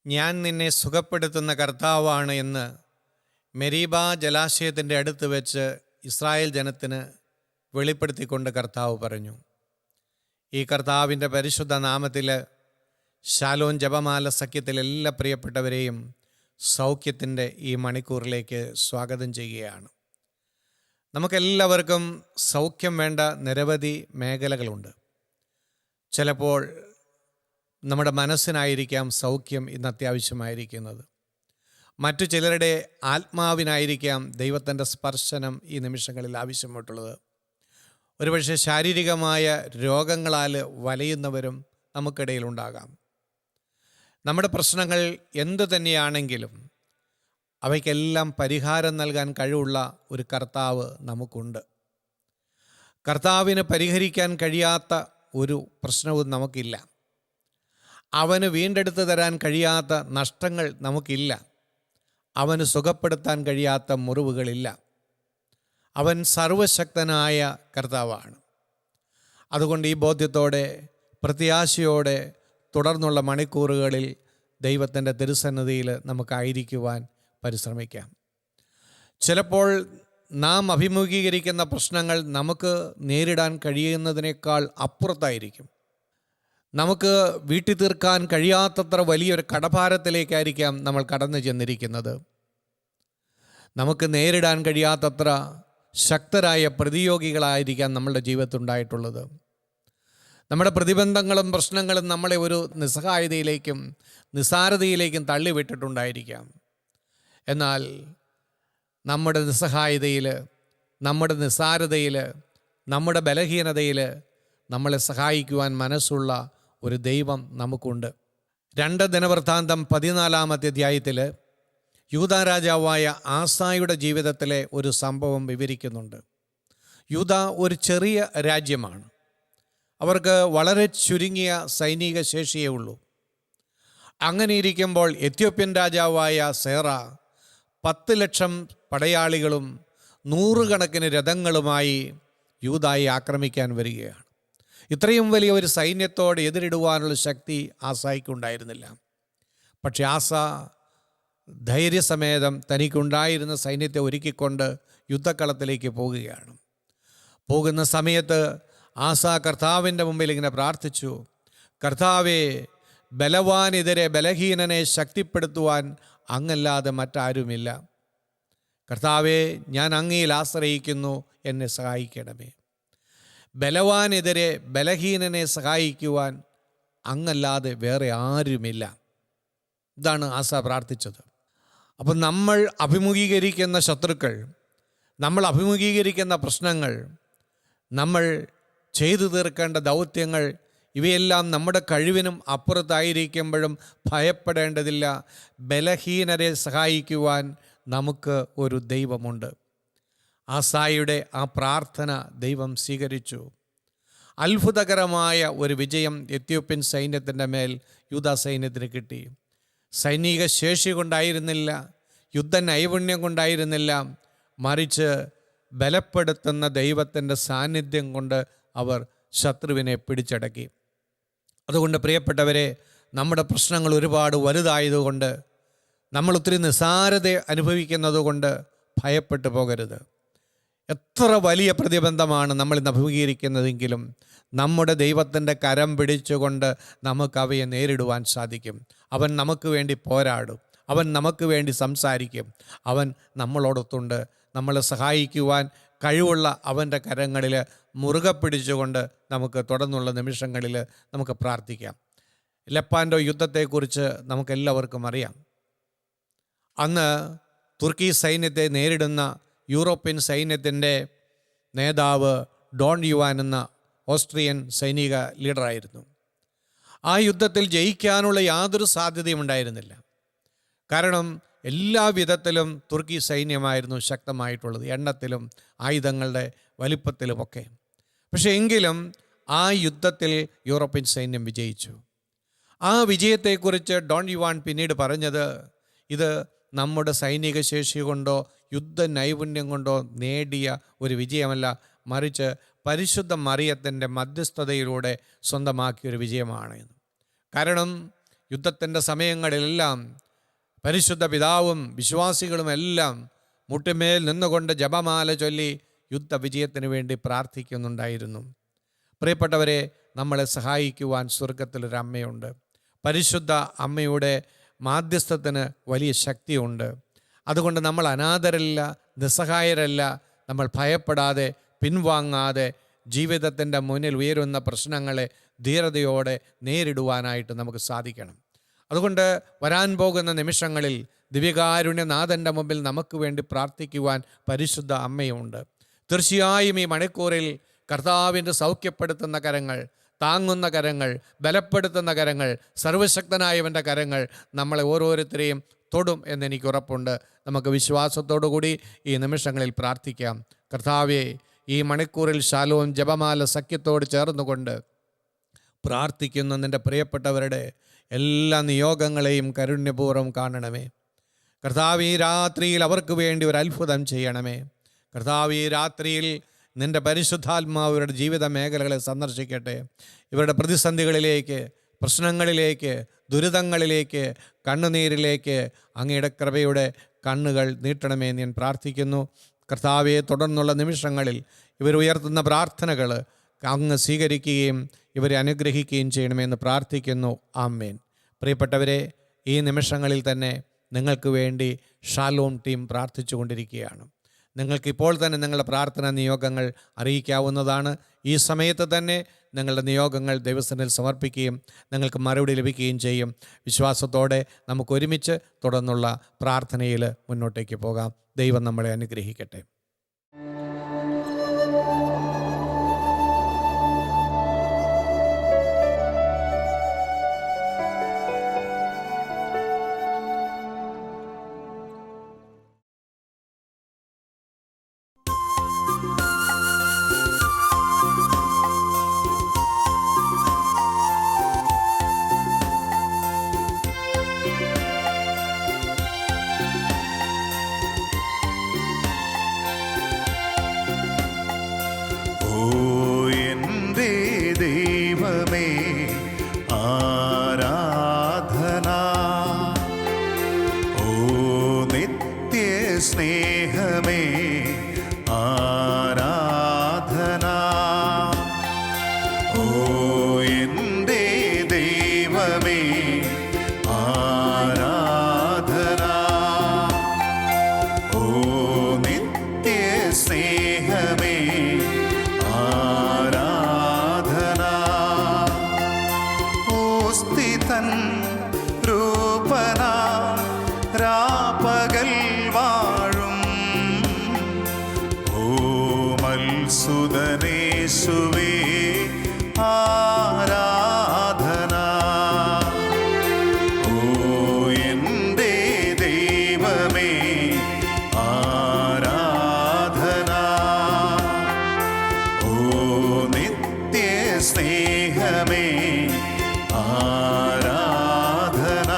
ഞാൻ നിന്നെ സുഖപ്പെടുത്തുന്ന കർത്താവാണ് എന്ന് മെരീബ ജലാശയത്തിൻ്റെ അടുത്ത് വെച്ച് ഇസ്രായേൽ ജനത്തിന് വെളിപ്പെടുത്തിക്കൊണ്ട് കർത്താവ് പറഞ്ഞു. ഈ കർത്താവിൻ്റെ പരിശുദ്ധ നാമത്തിൽ ശാലോൻ ജപമാല സഖ്യത്തിൽ എല്ലാ പ്രിയപ്പെട്ടവരെയും സൗഖ്യത്തിൻ്റെ ഈ മണിക്കൂറിലേക്ക് സ്വാഗതം ചെയ്യുകയാണ്. നമുക്കെല്ലാവർക്കും സൗഖ്യം വേണ്ട നിരവധി മേഖലകളുണ്ട്. ചിലപ്പോൾ നമ്മുടെ മനസ്സിനായിരിക്കാം സൗഖ്യം ഇന്ന് അത്യാവശ്യമായിരിക്കുന്നത്. മറ്റു ചിലരുടെ ആത്മാവിനായിരിക്കാം ദൈവത്തിൻ്റെ സ്പർശനം ഈ നിമിഷങ്ങളിൽ ആവശ്യമായിട്ടുള്ളത്. ഒരുപക്ഷെ ശാരീരികമായ രോഗങ്ങളാൽ വലയുന്നവരും നമുക്കിടയിലുണ്ടാകാം. നമ്മുടെ പ്രശ്നങ്ങൾ എന്തു തന്നെയാണെങ്കിലും അവയ്ക്കെല്ലാം പരിഹാരം നൽകാൻ കഴിവുള്ള ഒരു കർത്താവ് നമുക്കുണ്ട്. കർത്താവിന് പരിഹരിക്കാൻ കഴിയാത്ത ഒരു പ്രശ്നവും നമുക്കില്ല. അവന് വീണ്ടെടുത്ത് തരാൻ കഴിയാത്ത നഷ്ടങ്ങൾ നമുക്കില്ല. അവന് സുഖപ്പെടുത്താൻ കഴിയാത്ത മുറിവുകളില്ല. അവൻ സർവശക്തനായ കർത്താവാണ്. അതുകൊണ്ട് ഈ ബോധ്യത്തോടെ പ്രത്യാശയോടെ തുടർന്നുള്ള മണിക്കൂറുകളിൽ ദൈവത്തിൻ്റെ തിരുസന്നിധിയിൽ നമുക്കായിരിക്കുവാൻ പരിശ്രമിക്കാം. ചിലപ്പോൾ നാം അഭിമുഖീകരിക്കുന്ന പ്രശ്നങ്ങൾ നമുക്ക് നേരിടാൻ കഴിയുന്നതിനേക്കാൾ അപ്പുറത്തായിരിക്കും. നമുക്ക് വീട്ടി തീർക്കാൻ കഴിയാത്തത്ര വലിയൊരു കടഭാരത്തിലേക്കായിരിക്കാം നമ്മൾ കടന്നു ചെന്നിരിക്കുന്നത്. നമുക്ക് നേരിടാൻ കഴിയാത്തത്ര ശക്തരായ പ്രതിയോഗികളായിരിക്കാം നമ്മളുടെ ജീവിതത്തിലുണ്ടായിട്ടുള്ളത്. നമ്മുടെ പ്രതിബന്ധങ്ങളും പ്രശ്നങ്ങളും നമ്മളെ ഒരു നിസ്സഹായതയിലേക്കും നിസ്സാരതയിലേക്കും തള്ളിവിട്ടിട്ടുണ്ടായിരിക്കാം. എന്നാൽ നമ്മുടെ നിസ്സഹായതയിൽ, നമ്മുടെ നിസ്സാരതയിൽ, നമ്മുടെ ബലഹീനതയിൽ നമ്മളെ സഹായിക്കുവാൻ മനസ്സുള്ള ഒരു ദൈവം നമുക്കുണ്ട്. 2 ദിനവൃത്താന്തം 14-ാമത്തെ അധ്യായത്തിൽ യൂദാ രാജാവായ ആസായുടെ ജീവിതത്തിലെ ഒരു സംഭവം വിവരിക്കുന്നുണ്ട്. യൂദാ ഒരു ചെറിയ രാജ്യമാണ്. അവർക്ക് വളരെ ചുരുങ്ങിയ സൈനിക ശേഷിയേ ഉള്ളൂ. അങ്ങനെ ഇരിക്കുമ്പോൾ എത്യോപ്യൻ രാജാവായ സേറ 10 ലക്ഷം പടയാളികളും 100 കണക്കിന് രഥങ്ങളുമായി യൂദായെ ആക്രമിക്കാൻ വരികയാണ്. ഇത്രയും വലിയ ഒരു സൈന്യത്തോട് എതിരിടുവാനുള്ള ശക്തി ആസായിക്കുണ്ടായിരുന്നില്ല. പക്ഷെ ആസ ധൈര്യസമേതം തനിക്കുണ്ടായിരുന്ന സൈന്യത്തെ ഒരുക്കിക്കൊണ്ട് യുദ്ധക്കളത്തിലേക്ക് പോകുകയാണ്. പോകുന്ന സമയത്ത് ആസ കർത്താവിൻ്റെ മുമ്പിൽ ഇങ്ങനെ പ്രാർത്ഥിച്ചു: കർത്താവേ, ബലവാനെതിരെ ബലഹീനനെ ശക്തിപ്പെടുത്തുവാൻ അങ്ങല്ലാതെ മറ്റാരുമില്ല. കർത്താവേ, ഞാൻ അങ്ങയിൽ ആശ്രയിക്കുന്നു, എന്നെ സഹായിക്കണമേ. ബലവാനെതിരെ ബലഹീനനെ സഹായിക്കുവാൻ അങ്ങല്ലാതെ വേറെ ആരുമില്ല. ഇതാണ് ആസ പ്രാർത്ഥിച്ചത്. അപ്പം നമ്മൾ അഭിമുഖീകരിക്കുന്ന ശത്രുക്കൾ, നമ്മൾ അഭിമുഖീകരിക്കുന്ന പ്രശ്നങ്ങൾ, നമ്മൾ ചെയ്തു തീർക്കേണ്ട ദൗത്യങ്ങൾ, ഇവയെല്ലാം നമ്മുടെ കഴിവിനും അപ്പുറത്തായിരിക്കുമ്പോഴും ഭയപ്പെടേണ്ടതില്ല. ബലഹീനരെ സഹായിക്കുവാൻ നമുക്ക് ഒരു ദൈവമുണ്ട്. ആസായുടെ ആ പ്രാർത്ഥന ദൈവം സ്വീകരിച്ചു. അത്ഭുതകരമായ ഒരു വിജയം എത്യോപ്യൻ സൈന്യത്തിൻ്റെ മേൽ യൂദാ സൈന്യത്തിന് കിട്ടി. സൈനിക ശേഷി കൊണ്ടായിരുന്നില്ല, യുദ്ധ നൈപുണ്യം കൊണ്ടായിരുന്നില്ല, മറിച്ച് ബലപ്പെടുത്തുന്ന ദൈവത്തിൻ്റെ സാന്നിധ്യം കൊണ്ട് അവർ ശത്രുവിനെ പിടിച്ചടക്കി. അതുകൊണ്ട് പ്രിയപ്പെട്ടവരെ, നമ്മുടെ പ്രശ്നങ്ങൾ ഒരുപാട് വലുതായതുകൊണ്ട്, നമ്മൾ ഒത്തിരി നിസ്സാരത അനുഭവിക്കുന്നത് ഭയപ്പെട്ടു പോകരുത്. എത്ര വലിയ പ്രതിബന്ധമാണ് നമ്മൾ ഇന്ന് അഭിമുഖീകരിക്കുന്നതെങ്കിലും നമ്മുടെ ദൈവത്തിൻ്റെ കരം പിടിച്ചുകൊണ്ട് നമുക്കവയെ നേരിടുവാൻ സാധിക്കും. അവൻ നമുക്ക് വേണ്ടി പോരാടും. അവൻ നമുക്ക് വേണ്ടി സംസാരിക്കും. അവൻ നമ്മളോടൊത്തുണ്ട്. നമ്മളെ സഹായിക്കുവാൻ കഴിവുള്ള അവൻ്റെ കരങ്ങളിൽ മുറുകെ പിടിച്ചുകൊണ്ട് നമുക്ക് തുടർന്നുള്ള നിമിഷങ്ങളിൽ നമുക്ക് പ്രാർത്ഥിക്കാം. ലെപ്പാൻഡോ യുദ്ധത്തെക്കുറിച്ച് നമുക്കെല്ലാവർക്കും അറിയാം. അന്ന് തുർക്കി സൈന്യത്തെ നേരിടുന്ന യൂറോപ്യൻ സൈന്യത്തിൻ്റെ നേതാവ് ഡോൺ യുവാൻ എന്ന ഓസ്ട്രിയൻ സൈനിക ലീഡറായിരുന്നു. ആ യുദ്ധത്തിൽ ജയിക്കാനുള്ള യാതൊരു സാധ്യതയും ഉണ്ടായിരുന്നില്ല. കാരണം എല്ലാ വിധത്തിലും തുർക്കി സൈന്യമായിരുന്നു ശക്തമായിട്ടുള്ളത്, എണ്ണത്തിലും ആയുധങ്ങളുടെ വലിപ്പത്തിലുമൊക്കെ. പക്ഷേ എങ്കിലും ആ യുദ്ധത്തിൽ യൂറോപ്യൻ സൈന്യം വിജയിച്ചു. ആ വിജയത്തെക്കുറിച്ച് ഡോൺ യുവാൻ പിന്നീട് പറഞ്ഞത്, ഇത് നമ്മുടെ സൈനിക ശേഷി കൊണ്ടോ യുദ്ധ നൈപുണ്യം കൊണ്ടോ നേടിയ ഒരു വിജയമല്ല, മറിച്ച് പരിശുദ്ധ മറിയത്തിൻ്റെ മധ്യസ്ഥതയിലൂടെ സ്വന്തമാക്കിയൊരു വിജയമാണ്. കാരണം യുദ്ധത്തിൻ്റെ സമയങ്ങളിലെല്ലാം പരിശുദ്ധ പിതാവും വിശ്വാസികളും എല്ലാം മുട്ടുമേൽ നിന്നുകൊണ്ട് ജപമാല ചൊല്ലി യുദ്ധവിജയത്തിന് വേണ്ടി പ്രാർത്ഥിക്കുന്നുണ്ടായിരുന്നു. പ്രിയപ്പെട്ടവരെ, നമ്മളെ സഹായിക്കുവാൻ സ്വർഗത്തിലൊരു അമ്മയുണ്ട്. പരിശുദ്ധ അമ്മയുടെ മാധ്യസ്ഥത്തിന് വലിയ ശക്തിയുണ്ട്. അതുകൊണ്ട് നമ്മൾ അനാഥരല്ല, നിസ്സഹായരല്ല. നമ്മൾ ഭയപ്പെടാതെ, പിൻവാങ്ങാതെ ജീവിതത്തിൻ്റെ മുന്നിൽ ഉയരുന്ന പ്രശ്നങ്ങളെ ധീരതയോടെ നേരിടുവാനായിട്ട് നമുക്ക് സാധിക്കണം. അതുകൊണ്ട് വരാൻ പോകുന്ന നിമിഷങ്ങളിൽ ദിവ്യകാരുണ്യനാഥൻ്റെ മുമ്പിൽ നമുക്ക് വേണ്ടി പ്രാർത്ഥിക്കുവാൻ പരിശുദ്ധ അമ്മയുണ്ട്. തീർച്ചയായും ഈ മണിക്കൂറിൽ കർത്താവിൻ്റെ സൗഖ്യപ്പെടുത്തുന്ന കരങ്ങൾ, താങ്ങുന്ന കരങ്ങൾ, ബലപ്പെടുത്തുന്ന കരങ്ങൾ, സർവശക്തനായവൻ്റെ കരങ്ങൾ നമ്മളെ ഓരോരുത്തരെയും തൊടും എന്നെനിക്ക് ഉറപ്പുണ്ട്. നമുക്ക് വിശ്വാസത്തോടു കൂടി ഈ നിമിഷങ്ങളിൽ പ്രാർത്ഥിക്കാം. കർത്താവേ, ഈ മണിക്കൂറിൽ ശാലോം ജപമാല സഖ്യത്തോട് ചേർന്നുകൊണ്ട് പ്രാർത്ഥിക്കുന്ന നിൻ്റെ പ്രിയപ്പെട്ടവരുടെ എല്ലാ നിയോഗങ്ങളെയും കാരുണ്യപൂർവ്വം കാണണമേ. കർത്താവ്, ഈ രാത്രിയിൽ അവർക്ക് വേണ്ടി ഒരു അത്ഭുതം ചെയ്യണമേ. കർത്താവ്, ഈ രാത്രിയിൽ നിൻ്റെ പരിശുദ്ധാത്മാവ് ഇവരുടെ ജീവിത മേഖലകളെ സന്ദർശിക്കട്ടെ. ഇവരുടെ പ്രതിസന്ധികളിലേക്ക്, പ്രശ്നങ്ങളിലേക്ക്, ദുരിതങ്ങളിലേക്ക്, കണ്ണുനീരിലേക്ക് അങ്ങയുടെ കൃപയുടെ കണ്ണുകൾ നീട്ടണമേ എന്ന് ഞാൻ പ്രാർത്ഥിക്കുന്നു. കർത്താവെ, തുടർന്നുള്ള നിമിഷങ്ങളിൽ ഇവരുയർത്തുന്ന പ്രാർത്ഥനകൾ അങ്ങ് സ്വീകരിക്കുകയും ഇവരെ അനുഗ്രഹിക്കുകയും ചെയ്യണമെന്ന് പ്രാർത്ഥിക്കുന്നു. ആമേൻ. പ്രിയപ്പെട്ടവരെ, ഈ നിമിഷങ്ങളിൽ തന്നെ നിങ്ങൾക്ക് വേണ്ടി ഷാലോം ടീം പ്രാർത്ഥിച്ചു കൊണ്ടിരിക്കുകയാണ്. നിങ്ങൾക്കിപ്പോൾ തന്നെ നിങ്ങളുടെ പ്രാർത്ഥനാ നിയോഗങ്ങൾ അറിയിക്കാവുന്നതാണ്. ഈ സമയത്ത് തന്നെ നിങ്ങളുടെ നിയോഗങ്ങൾ ദൈവസന്നിധിയിൽ സമർപ്പിക്കുകയും നിങ്ങൾക്ക് മറുപടി ലഭിക്കുകയും ചെയ്യും. വിശ്വാസത്തോടെ നമുക്ക് ഒരുമിച്ച് തുടർന്നുള്ള പ്രാർത്ഥനയിൽ മുന്നോട്ടേക്ക് പോകാം. ദൈവം നമ്മളെ അനുഗ്രഹിക്കട്ടെ. സുതനേശുവേ ആരാധന. ഓ എൻ്റെ ദൈവമേ ആരാധന. ഓ നിത്യ സ്നേഹമേ ആരാധന.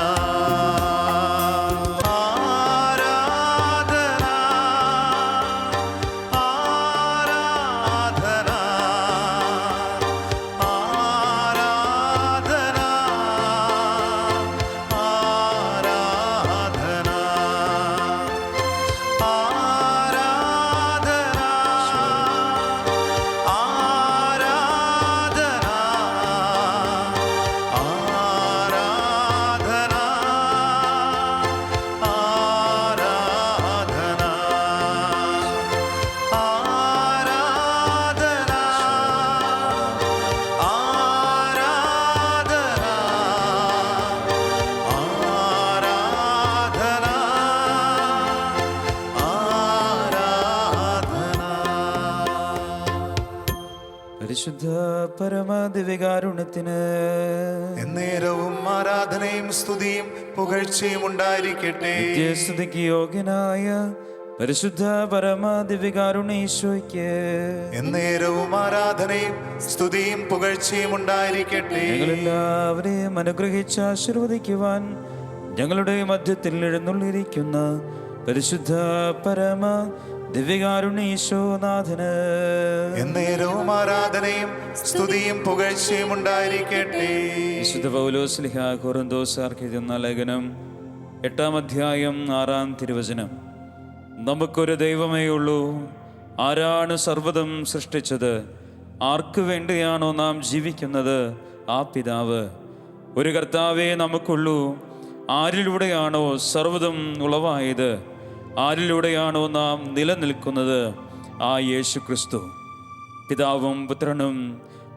പരിശുദ്ധ പരമദിവ്യകാരുണ്യത്തിന് എന്നേരവും ആരാധനയും സ്തുതിയും പുകഴ്ചയും ഉണ്ടായിരിക്കട്ടെ. നിത്യസ്തുതിക്ക് യോഗ്യനായ പരിശുദ്ധ പരമദിവ്യകാരുണ്യേശ്വയ്ക്ക് എന്നേരവും ആരാധനയും സ്തുതിയും പുകഴ്ചയും ഉണ്ടായിരിക്കട്ടെ. ഞങ്ങളെല്ലാവരെയും അനുഗ്രഹിച്ച് ആശീർവദിക്കുവാൻ ഞങ്ങളുടെ മധ്യത്തിൽ എഴുന്നള്ളിരിക്കുന്ന പരിശുദ്ധ പരമ ദിവ്യകാരുണ്യേശ്വനാഥന് എന്നേരവും ആരാധനയും സ്തുതിയും പുകഴ്ചയും ഉണ്ടായിരിക്കട്ടെ. വിശുദ്ധ പൗലോസ്ലിഹ കൊറിന്തോസാർക്ക് എഴുതുന്ന ലേഖനം 8-ാം അധ്യായം 6-ാം തിരുവചനം. നമുക്കൊരു ദൈവമേ ഉള്ളൂ. ആരാണ് സർവ്വതും സൃഷ്ടിച്ചത്? ആർക്കു വേണ്ടിയാണോ നാം ജീവിക്കുന്നത്? ആ പിതാവ്. ഒരു കർത്താവേ നമുക്കുള്ളൂ. ആരിലൂടെയാണോ സർവ്വതും ഉളവായത്? ആരിലൂടെയാണോ നാം നിലനിൽക്കുന്നത്? ആ യേശു ക്രിസ്തു. പിതാവും പുത്രനും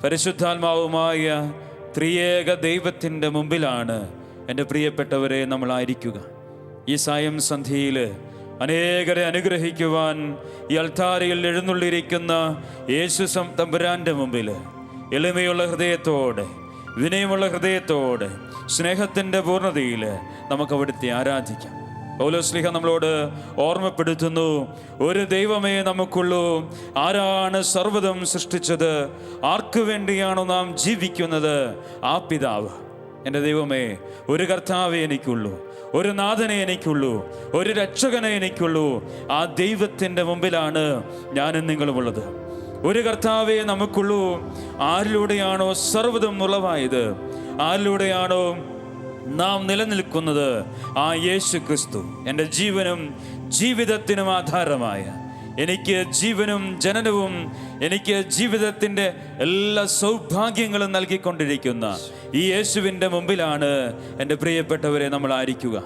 പരിശുദ്ധാത്മാവുമായ ത്രിയേക ദൈവത്തിൻ്റെ മുമ്പിലാണ് എൻ്റെ പ്രിയപ്പെട്ടവരെ നമ്മളായിരിക്കുക. ഈ സായം സന്ധ്യയിൽ അനേകരെ അനുഗ്രഹിക്കുവാൻ ഈ അൾത്താരയിൽ എഴുന്നള്ളിയിരിക്കുന്ന യേശു തമ്പുരാൻ്റെ മുമ്പിൽ എളിമയുള്ള ഹൃദയത്തോടെ, വിനയമുള്ള ഹൃദയത്തോടെ, സ്നേഹത്തിൻ്റെ പൂർണ്ണതയിൽ നമുക്ക് അവിടുത്തെ ആരാധിക്കാം. പൗലോസ്ലിഹ നമ്മളോട് ഓർമ്മപ്പെടുത്തുന്നു, ഒരു ദൈവമേ നമുക്കുള്ളൂ. ആരാണ് സർവ്വതും സൃഷ്ടിച്ചത്? ആർക്കു വേണ്ടിയാണോ നാം ജീവിക്കുന്നത്? ആ പിതാവ്. എൻ്റെ ദൈവമേ, ഒരു കർത്താവേ എനിക്കുള്ളൂ, ഒരു നാഥനെ എനിക്കുള്ളൂ, ഒരു രക്ഷകനെ എനിക്കുള്ളൂ. ആ ദൈവത്തിൻ്റെ മുമ്പിലാണ് ഞാനും നിങ്ങളുമുള്ളത്. ഒരു കർത്താവേ നമുക്കുള്ളൂ. ആരിലൂടെയാണോ സർവ്വതും ഉളവായത്? ആരിലൂടെയാണോ നാം നിലനിൽക്കുന്നത്? ആ യേശു ക്രിസ്തു. എൻ്റെ ജീവനും ജീവിതത്തിനും ആധാരമായ, എനിക്ക് ജീവനും ജനനവും എനിക്ക് ജീവിതത്തിൻ്റെ എല്ലാ സൗഭാഗ്യങ്ങളും നൽകിക്കൊണ്ടിരിക്കുന്ന ഈ യേശുവിൻ്റെ മുമ്പിലാണ് എൻ്റെ പ്രിയപ്പെട്ടവരെ നമ്മളായിരിക്കുക.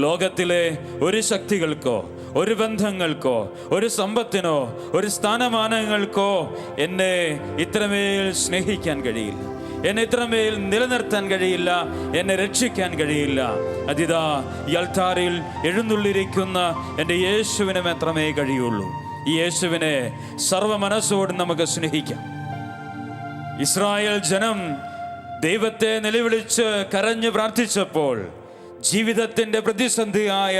ലോകത്തിലെ ഒരു ശക്തികൾക്കോ, ഒരു ബന്ധങ്ങൾക്കോ, ഒരു സമ്പത്തിനോ, ഒരു സ്ഥാനമാനങ്ങൾക്കോ എന്നെ ഇത്രമേൽ സ്നേഹിക്കാൻ കഴിയില്ല, എന്നെ ഇത്രമേൽ നിലനിർത്താൻ കഴിയില്ല, എന്നെ രക്ഷിക്കാൻ കഴിയില്ല. അതിതാ ഈ അൾത്താരയിൽ എഴുന്നള്ളിരിക്കുന്ന എൻ്റെ യേശുവിന് മാത്രമേ കഴിയുള്ളൂ. ഈ യേശുവിനെ സർവ മനസ്സോട് നമുക്ക് സ്നേഹിക്കാം. ഇസ്രായേൽ ജനം ദൈവത്തെ നിലവിളിച്ച് കരഞ്ഞു പ്രാർത്ഥിച്ചപ്പോൾ ജീവിതത്തിൻ്റെ പ്രതിസന്ധിയായ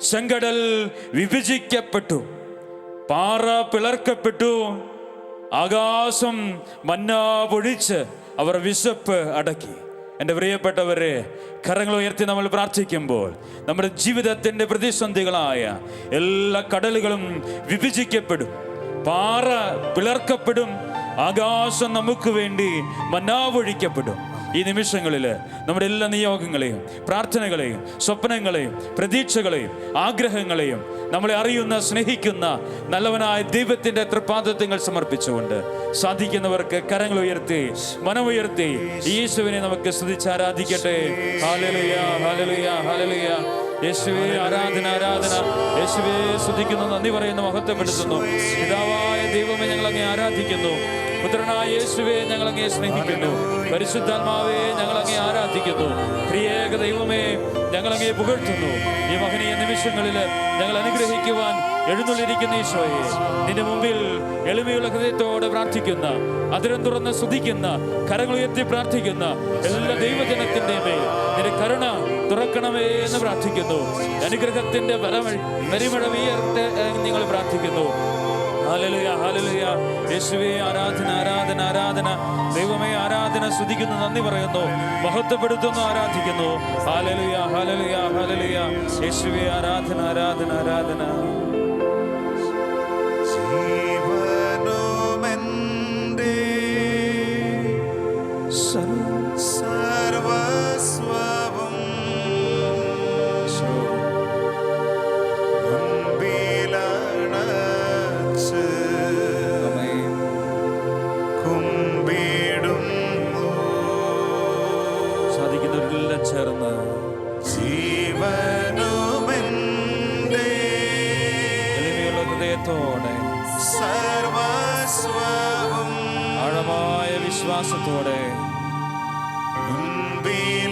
ചെങ്കടൽ വിഭജിക്കപ്പെട്ടു, പാറ പിളർക്കപ്പെട്ടു, ആകാശം മന്നാ പൊഴിച്ച് അവർ വിശപ്പ് അടക്കി. എൻ്റെ പ്രിയപ്പെട്ടവരെ, കരങ്ങൾ ഉയർത്തി നമ്മൾ പ്രാർത്ഥിക്കുമ്പോൾ നമ്മുടെ ജീവിതത്തിൻ്റെ പ്രതിസന്ധികളായ എല്ലാ കടലുകളും വിഭജിക്കപ്പെടും, പാറ പിളർക്കപ്പെടും, ആകാശം നമുക്ക് വേണ്ടി മന്നാവൊഴിക്കപ്പെടും. ഈ നിമിഷങ്ങളിൽ നമ്മുടെ എല്ലാ നിയോഗങ്ങളെയും, പ്രാർത്ഥനകളെയും, സ്വപ്നങ്ങളെയും, പ്രതീക്ഷകളെയും, ആഗ്രഹങ്ങളെയും നമ്മളെ അറിയുന്ന, സ്നേഹിക്കുന്ന നല്ലവനായ ദൈവത്തിൻ്റെ തൃപ്പാദങ്ങൾ സമർപ്പിച്ചുകൊണ്ട് സാധിക്കുന്നവർക്ക് കരങ്ങൾ ഉയർത്തി, മനമുയർത്തി യേശുവിനെ നമുക്ക് സ്തുതിച്ചാരാധിക്കട്ടെ. Hallelujah, hallelujah, hallelujah. യേശുവേ ആരാധന, ആരാധന. യേശുവേ സ്തുതിക്കുന്നു, നന്ദി പറയുന്നു, മഹത്വപ്പെടുത്തുന്നു. പിതാവായ ദൈവമേ ഞങ്ങൾ അങ്ങേ ആരാധിക്കുന്നു. പുത്രനായ യേശുവേ ഞങ്ങൾ അങ്ങേ സ്നേഹിക്കുന്നു. പരിശുദ്ധാത്മാവേ ഞങ്ങൾ അങ്ങേ ആരാധിക്കുന്നു. ത്രിയേക ദൈവമേ ഞങ്ങൾ അങ്ങേ പുകഴ്ത്തുന്നു. ഈ മഹനീയ നിമിഷങ്ങളിൽ ഞങ്ങൾ അനുഗ്രഹിക്കുവാൻ എഴുന്നള്ളിരിക്കുന്ന ഈശോയെ, നിന്റെ മുമ്പിൽ എളിമയുള്ള ഹൃദയത്തോടെ പ്രാർത്ഥിക്കുന്ന, അതിരം തുറന്ന് സ്തുതിക്കുന്ന, കരങ്ങൾ ഉയർത്തി പ്രാർത്ഥിക്കുന്ന എല്ലാ ദൈവജനത്തിൻ്റെ മേൽ നിന്റെ കരുണ തുറക്കണമേ എന്ന് പ്രാർത്ഥിക്കുന്നു. അനുഗ്രഹത്തിന്റെ പരിമഴ വീയർത്തെ നിങ്ങൾ പ്രാർത്ഥിക്കുന്നു. Hallelujah, hallelujah. യേശുവേ ആരാധന, ആരാധന, ആരാധന. ദൈവമേ ആരാധന. സ്തുതിക്കുന്നു, നന്ദി പറയുന്നു, മഹത്വപ്പെടുത്തുന്നു, ആരാധിക്കുന്നു. Hallelujah, hallelujah, hallelujah. യേശുവേ ആരാധന, ആരാധന, ആരാധന. ജീവനുമെന്റെ സർവസ്വവും മുൻപിലണച്ച് കുമ്പിടുന്നു. സാധിക്കുന്നവരെല്ലാം ചേർന്ന് ജീവനുമെന്റെ എളിമയുള്ള ഹൃദയത്തോടെ, സർവസ്വവും ആഴമായ വിശ്വാസത്തോടെ മുൻപിലണച്ച്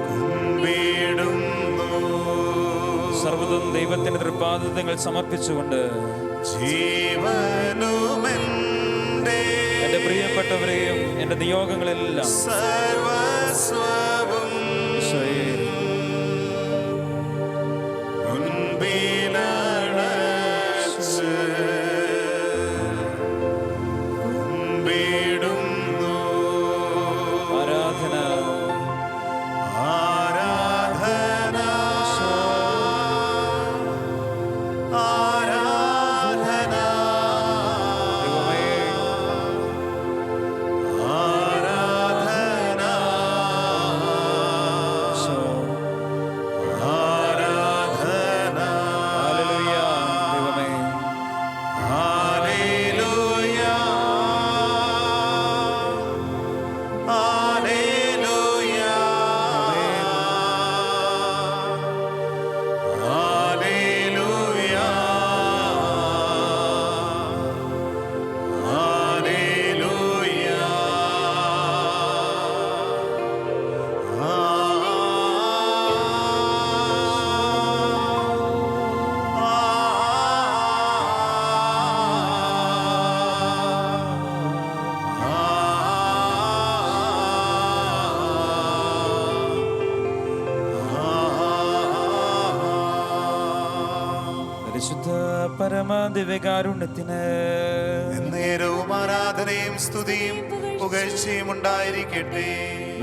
കുമ്പിടുന്നു. സർവ്വതും ദൈവത്തിന്റെ തൃപ്പാദങ്ങൾ സമർപ്പിച്ചുകൊണ്ട് ജീവനുമെന്റെ എൻ്റെ പ്രിയപ്പെട്ടവരെയും എൻ്റെ നിയോഗങ്ങളെല്ലാം സർവസ്വവും ഈശോയേ മുൻപിലണച്ച് കുമ്പിടുന്നു. ആരാധന, ആരാധന, ആരാധന. ദൈവമേ പരിശുദ്ധ പരമദിവ്യകാരുണ്യത്തിന് നേരവും ആരാധനയും സ്തുതിയും പുകഴ്ചയും ഉണ്ടായിരിക്കട്ടെ.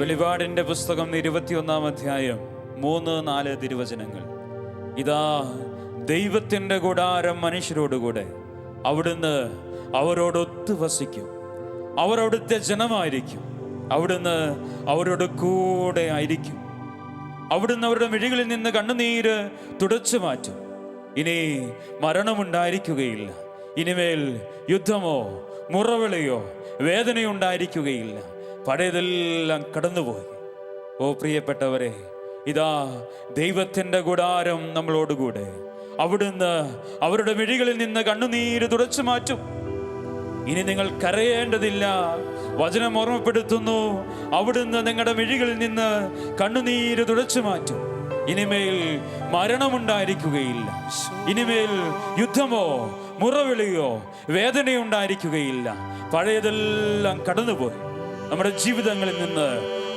വെളിപാടിന്റെ പുസ്തകം 21-ാം അധ്യായം 3-4 തിരുവചനങ്ങൾ. ഇതാ ദൈവത്തിന്റെ കൂടാരം മനുഷ്യരോടുകൂടെ, അവിടുന്ന് അവരോടൊത്തു വസിക്കും, അവർ അവിടുത്തെ ജനമായിരിക്കും, അവിടുന്ന് അവരോട് കൂടെ ആയിരിക്കും, അവിടുന്ന് അവരുടെ മിഴികളിൽ നിന്ന് കണ്ണുനീര് തുടച്ചു മാറ്റും. ഇനി മരണമുണ്ടായിരിക്കുകയില്ല, ഇനിമേൽ യുദ്ധമോ മുറവിളിയോ വേദനയോ ഉണ്ടായിരിക്കുകയില്ല, പഴയതെല്ലാം കടന്നുപോയി. ഓ പ്രിയപ്പെട്ടവരെ, ഇതാ ദൈവത്തിൻ്റെ കൂടാരം നമ്മളോടുകൂടെ, അവിടുന്ന് അവരുടെ മിഴികളിൽ നിന്ന് കണ്ണുനീര് തുടച്ചു മാറ്റും. ഇനി നിങ്ങൾ കരയേണ്ടതില്ല. വചനം ഓർമ്മപ്പെടുത്തുന്നു, അവിടുന്ന് നിങ്ങളുടെ മിഴികളിൽ നിന്ന് കണ്ണുനീര് തുടച്ചു മാറ്റും. ഇനിമേൽ മരണമുണ്ടായിരിക്കുകയില്ല, ഇനിമേൽ യുദ്ധമോ മുറവിളിയോ വേദനയോ ഉണ്ടായിരിക്കുകയില്ല, പഴയതെല്ലാം കടന്നുപോയി. നമ്മുടെ ജീവിതങ്ങളിൽ നിന്ന്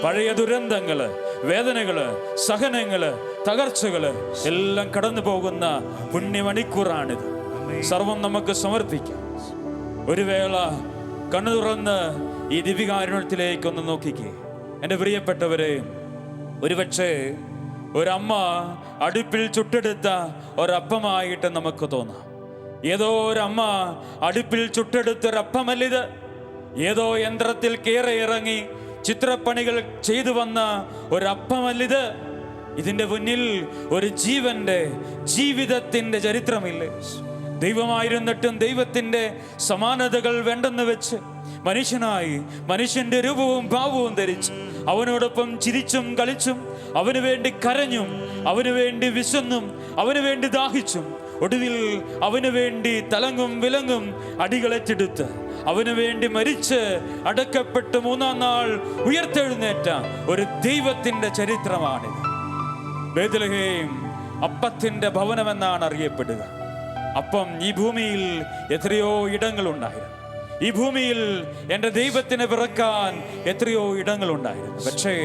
പഴയ ദുരന്തങ്ങള്, വേദനകള്, സഹനങ്ങള്, തകർച്ചകള് എല്ലാം കടന്നു പോകുന്ന പുണ്യമണിക്കൂറാണിത്. സർവം നമുക്ക് സമർപ്പിക്കാം. ഒരു വേള കണ്ണു തുറന്ന് ഈ ദിവ്യകാരുണ്യത്തിലേക്കൊന്ന് നോക്കിക്കേ. എൻ്റെ പ്രിയപ്പെട്ടവരെ, ഒരുപക്ഷെ ഒരമ്മ അടുപ്പിൽ ചുട്ടെടുത്ത ഒരപ്പമായിട്ട് നമുക്ക് തോന്നാം. ഏതോ ഒരമ്മ അടുപ്പിൽ ചുട്ടെടുത്തൊരപ്പമല്ലിത്. ഏതോ യന്ത്രത്തിൽ കയറി ഇറങ്ങി ചിത്രപ്പണികൾ ചെയ്തു വന്ന ഒരപ്പമല്ലിത്. ഇതിൻ്റെ മുന്നിൽ ഒരു ജീവിതത്തിൻ്റെ ചരിത്രമില്ലേ? ദൈവമായിരുന്നിട്ടും ദൈവത്തിൻ്റെ സമാനതകൾ വേണ്ടെന്ന് വെച്ച് മനുഷ്യനായി, മനുഷ്യന്റെ രൂപവും ഭാവവും ധരിച്ച്, അവനോടൊപ്പം ചിരിച്ചും കളിച്ചും, അവന് വേണ്ടി കരഞ്ഞും, അവന് വേണ്ടി വിശന്നും, അവന് വേണ്ടി ദാഹിച്ചും, ഒടുവിൽ അവന് വേണ്ടി തലങ്ങും വിലങ്ങും അടികളേറ്റെടുത്ത് അവന് വേണ്ടി മരിച്ച് അടക്കപ്പെട്ട് 3-ാം നാൾ ഉയർത്തെഴുന്നേറ്റ ഒരു ദൈവത്തിൻ്റെ ചരിത്രമാണിത്. ബേത്ലഹേം അപ്പത്തിൻ്റെ ഭവനമെന്നാണ് അറിയപ്പെടുക. അപ്പം ഈ ഭൂമിയിൽ എത്രയോ ഇടങ്ങളുണ്ടായിരുന്നു. ഈ ഭൂമിയിൽ എൻ്റെ ദൈവത്തിന് പിറക്കാൻ എത്രയോ ഇടങ്ങളുണ്ടായിരുന്നു. പക്ഷേ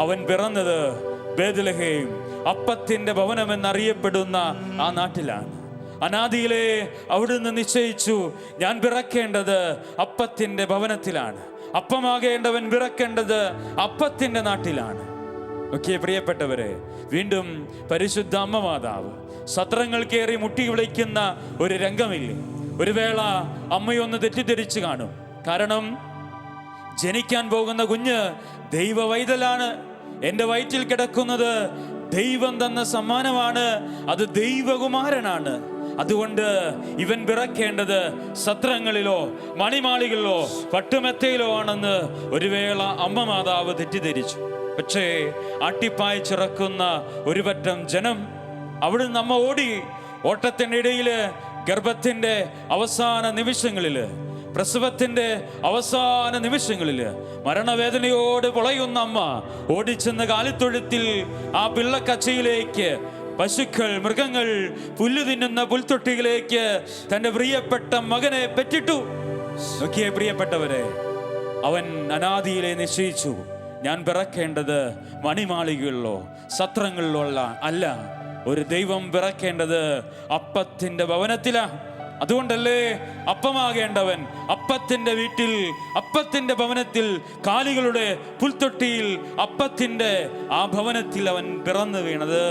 അവൻ പിറന്നത് ബേത്ലഹേം അപ്പത്തിൻ്റെ ഭവനമെന്നറിയപ്പെടുന്ന ആ നാട്ടിലാണ്. അനാദിയിലെ അവിടുന്ന് നിശ്ചയിച്ചു, ഞാൻ പിറക്കേണ്ടത് അപ്പത്തിൻ്റെ ഭവനത്തിലാണ്, അപ്പമാകേണ്ടവൻ പിറക്കേണ്ടത് അപ്പത്തിൻ്റെ നാട്ടിലാണ്. ഓക്കെ പ്രിയപ്പെട്ടവരെ, വീണ്ടും പരിശുദ്ധ അമ്മ മാതാവ് സത്രങ്ങൾ കയറി മുട്ടി വിളിക്കുന്ന ഒരു രംഗമില്ലേ? ഒരു വേള അമ്മയൊന്ന് തെറ്റിദ്ധരിച്ചു കാണും. കാരണം ജനിക്കാൻ പോകുന്ന കുഞ്ഞ് ദൈവവൈതലാണ്. എൻ്റെ വയറ്റിൽ കിടക്കുന്നത് ദൈവം തന്ന സമ്മാനമാണ്, അത് ദൈവകുമാരനാണ്. അതുകൊണ്ട് ഇവൻ പിറക്കേണ്ടത് സത്രങ്ങളിലോ മണിമാളികളിലോ പട്ടുമെത്തയിലോ ആണെന്ന് ഒരു വേള അമ്മ മാതാവ് തെറ്റിദ്ധരിച്ചു. പക്ഷേ ആട്ടിപ്പായിച്ചിറക്കുന്ന ഒരു പറ്റം ജനം അവിടുന്ന് അമ്മ ഓടി. ഓട്ടത്തിൻ്റെ ഇടയിൽ, ഗർഭത്തിൻ്റെ അവസാന നിമിഷങ്ങളിൽ, പ്രസവത്തിൻ്റെ അവസാന നിമിഷങ്ങളിൽ മരണവേദനയോട് പൊളയുന്ന അമ്മ ഓടിച്ചെന്ന് കാലിത്തൊഴുത്തിൽ ആ പിള്ളക്കച്ചയിലേക്ക്, പശുക്കൾ, മൃഗങ്ങൾ പുല്ലു തിന്നുന്ന പുൽത്തൊട്ടിയിലേക്ക് തൻ്റെ പ്രിയപ്പെട്ട മകനെ പെറ്റിട്ടു. നോക്കിയേ പ്രിയപ്പെട്ടവരെ, അവൻ അനാദിയിലെ നിശ്ചയിച്ചു, ഞാൻ പിറക്കേണ്ടത് മണിമാളികളിലോ സത്രങ്ങളിലോ അല്ല, ഒരു ദൈവം പിറക്കേണ്ടത് അപ്പത്തിൻ്റെ ഭവനത്തിലാണ്. അതുകൊണ്ടല്ലേ അപ്പമാകേണ്ടവൻ അപ്പത്തിൻ്റെ വീട്ടിൽ, അപ്പത്തിൻ്റെ ഭവനത്തിൽ, കാലികളുടെ പുൽത്തൊട്ടിയിൽ, അപ്പത്തിൻ്റെ ആ ഭവനത്തിൽ അവൻ പിറന്നു വീണത്.